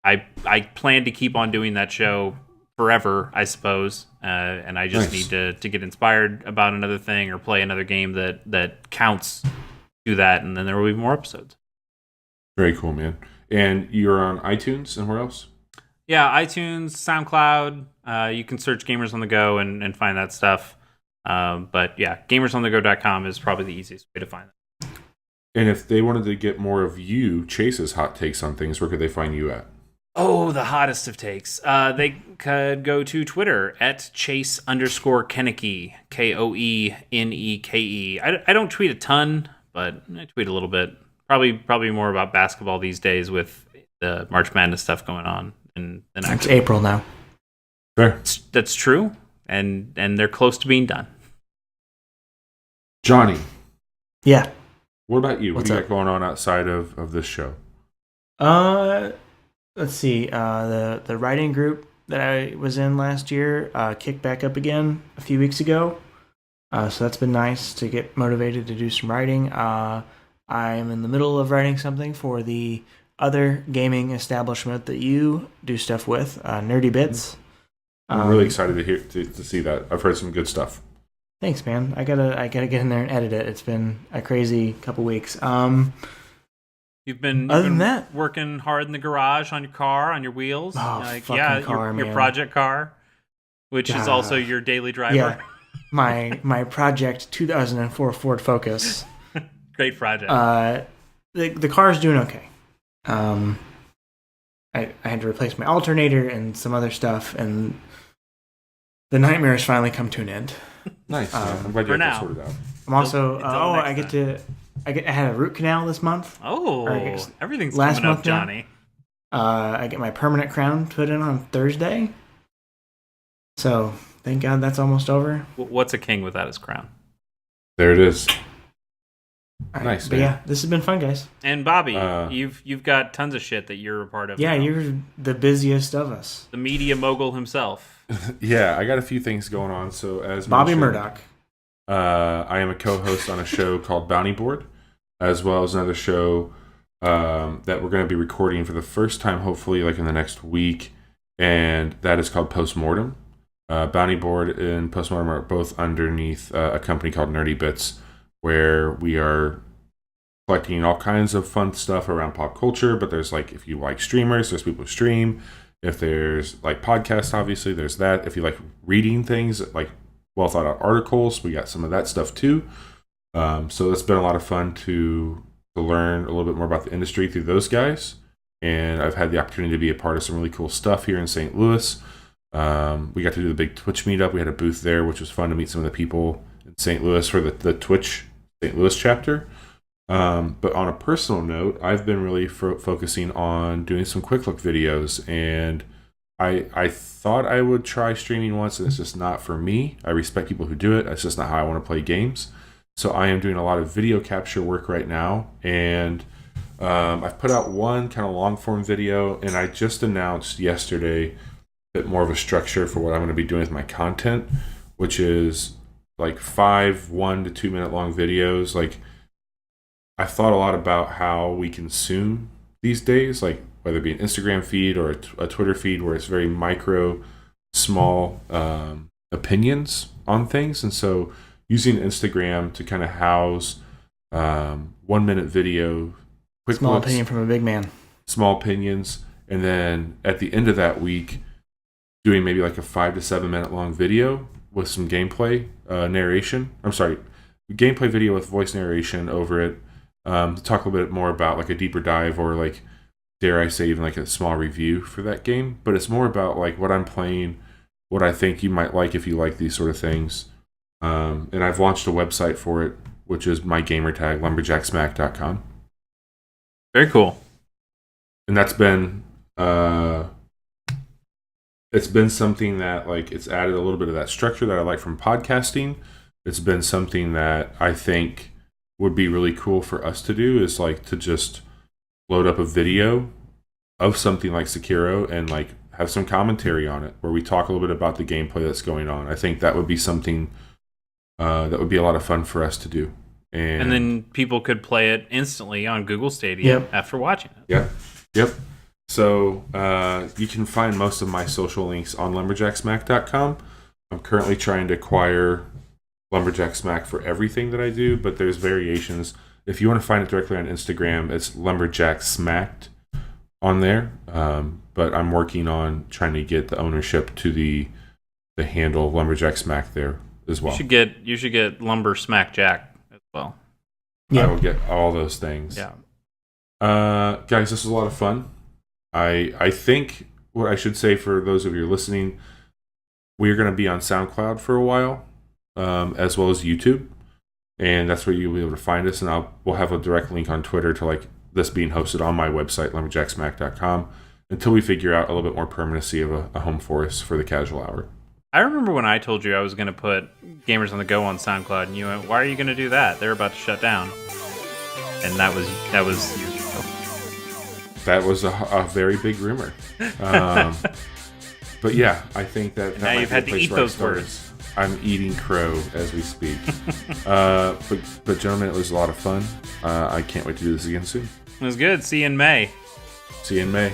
I plan to keep on doing that show forever, I suppose, and I just need to get inspired about another thing or play another game that counts to that, and then there will be more episodes. Very cool, man. And you're on iTunes and where else? Yeah, iTunes, SoundCloud. You can search Gamers on the Go and find that stuff. But yeah, gamersonthego.com is probably the easiest way to find it. And if they wanted to get more of you, Chase's hot takes on things, where could they find you at? Oh, the hottest of takes. They could go to Twitter at Chase_Koeneke, Koeneke. I don't tweet a ton, but I tweet a little bit. Probably more about basketball these days with the March Madness stuff going on. It's April now. Fair. That's true, and they're close to being done. Johnny. Yeah. What about you? What do you got going on outside of this show? Let's see. The writing group that I was in last year kicked back up again a few weeks ago. So that's been nice to get motivated to do some writing. I'm in the middle of writing something for the other gaming establishment that you do stuff with, Nerdy Bits. I'm really excited to see that. I've heard some good stuff. Thanks, man. I gotta get in there and edit it. It's been a crazy couple weeks. You've been working hard in the garage on your car, on your wheels. Oh, your project car, which is also your daily driver. Yeah, my project 2004 Ford Focus. Great project. The car's doing okay. I had to replace my alternator and some other stuff, and the nightmares finally come to an end. Nice. I'm glad you got that sorted out. I'm also I had a root canal this month. Oh, everything's last coming month up, Johnny. I get my permanent crown put in on Thursday. So thank God that's almost over. What's a king without his crown? There it is. Right, nice, but man. Yeah, this has been fun, guys. And Bobby, you've got tons of shit that you're a part of. Yeah, now. You're the busiest of us. The media mogul himself. Yeah, I got a few things going on. So as Bobby mentioned, Murdoch. I am a co-host on a show called Bounty Board, as well as another show that we're going to be recording for the first time, hopefully, like in the next week, and that is called Postmortem. Bounty Board and Postmortem are both underneath a company called Nerdy Bits, where we are collecting all kinds of fun stuff around pop culture. But there's like, if you like streamers, there's people who stream. If there's like podcasts, obviously, there's that. If you like reading things, like well thought out articles, we got some of that stuff too. So it's been a lot of fun to learn a little bit more about the industry through those guys. And I've had the opportunity to be a part of some really cool stuff here in St. Louis. We got to do the big Twitch meetup. We had a booth there, which was fun to meet some of the people in St. Louis for the Twitch St. Louis chapter. But on a personal note, I've been really focusing on doing some quick look videos, and I thought I would try streaming once, and it's just not for me. I respect people who do it. It's just not how I want to play games. So I am doing a lot of video capture work right now, and I've put out one kind of long form video, and I just announced yesterday a bit more of a structure for what I'm going to be doing with my content, which is like 5 1 to 2 minute long videos. Like, I've thought a lot about how we consume these days, like whether it be an Instagram feed or a Twitter feed, where it's very micro, small opinions on things. And so using Instagram to kind of house 1 minute video, quick Small looks, opinion from a big man. small opinions, and then at the end of that week, doing maybe like a 5 to 7 minute long video with some gameplay narration. I'm sorry, gameplay video with voice narration over it. To talk a little bit more about like a deeper dive, or like, dare I say, even like a small review for that game. But it's more about like what I'm playing, what I think you might like if you like these sort of things. And I've launched a website for it, which is my gamertag, lumberjacksmack.com. Very cool. And that's been it's been something that, like, it's added a little bit of that structure that I like from podcasting. It's been something that I think would be really cool for us to do, is like to just load up a video of something like Sekiro and like have some commentary on it, where we talk a little bit about the gameplay that's going on. I think that would be something that would be a lot of fun for us to do. And then people could play it instantly on Google Stadia after watching it. Yep. So you can find most of my social links on lumberjacksmack.com. I'm currently trying to acquire Lumberjack Smack for everything that I do, but there's variations. If you want to find it directly on Instagram, it's Lumberjack Smacked on there. But I'm working on trying to get the ownership to the handle Lumberjack Smack there as well. You should get Lumber Smack Jack as well. I will get all those things. Yeah. Guys, this was a lot of fun. I think what I should say for those of you listening, we're going to be on SoundCloud for a while. As well as YouTube, and that's where you'll be able to find us. And we'll have a direct link on Twitter to like this being hosted on my website, lumberjacksmack.com, until we figure out a little bit more permanency of a home for us for the casual hour. I remember when I told you I was going to put Gamers on the Go on SoundCloud, and you went, "Why are you going to do that? They're about to shut down." And that was years ago. That was a very big rumor. But yeah, I think that now you've had to eat those words. I'm eating crow as we speak. But gentlemen, it was a lot of fun. I can't wait to do this again soon. It was good. See you in May. See you in May.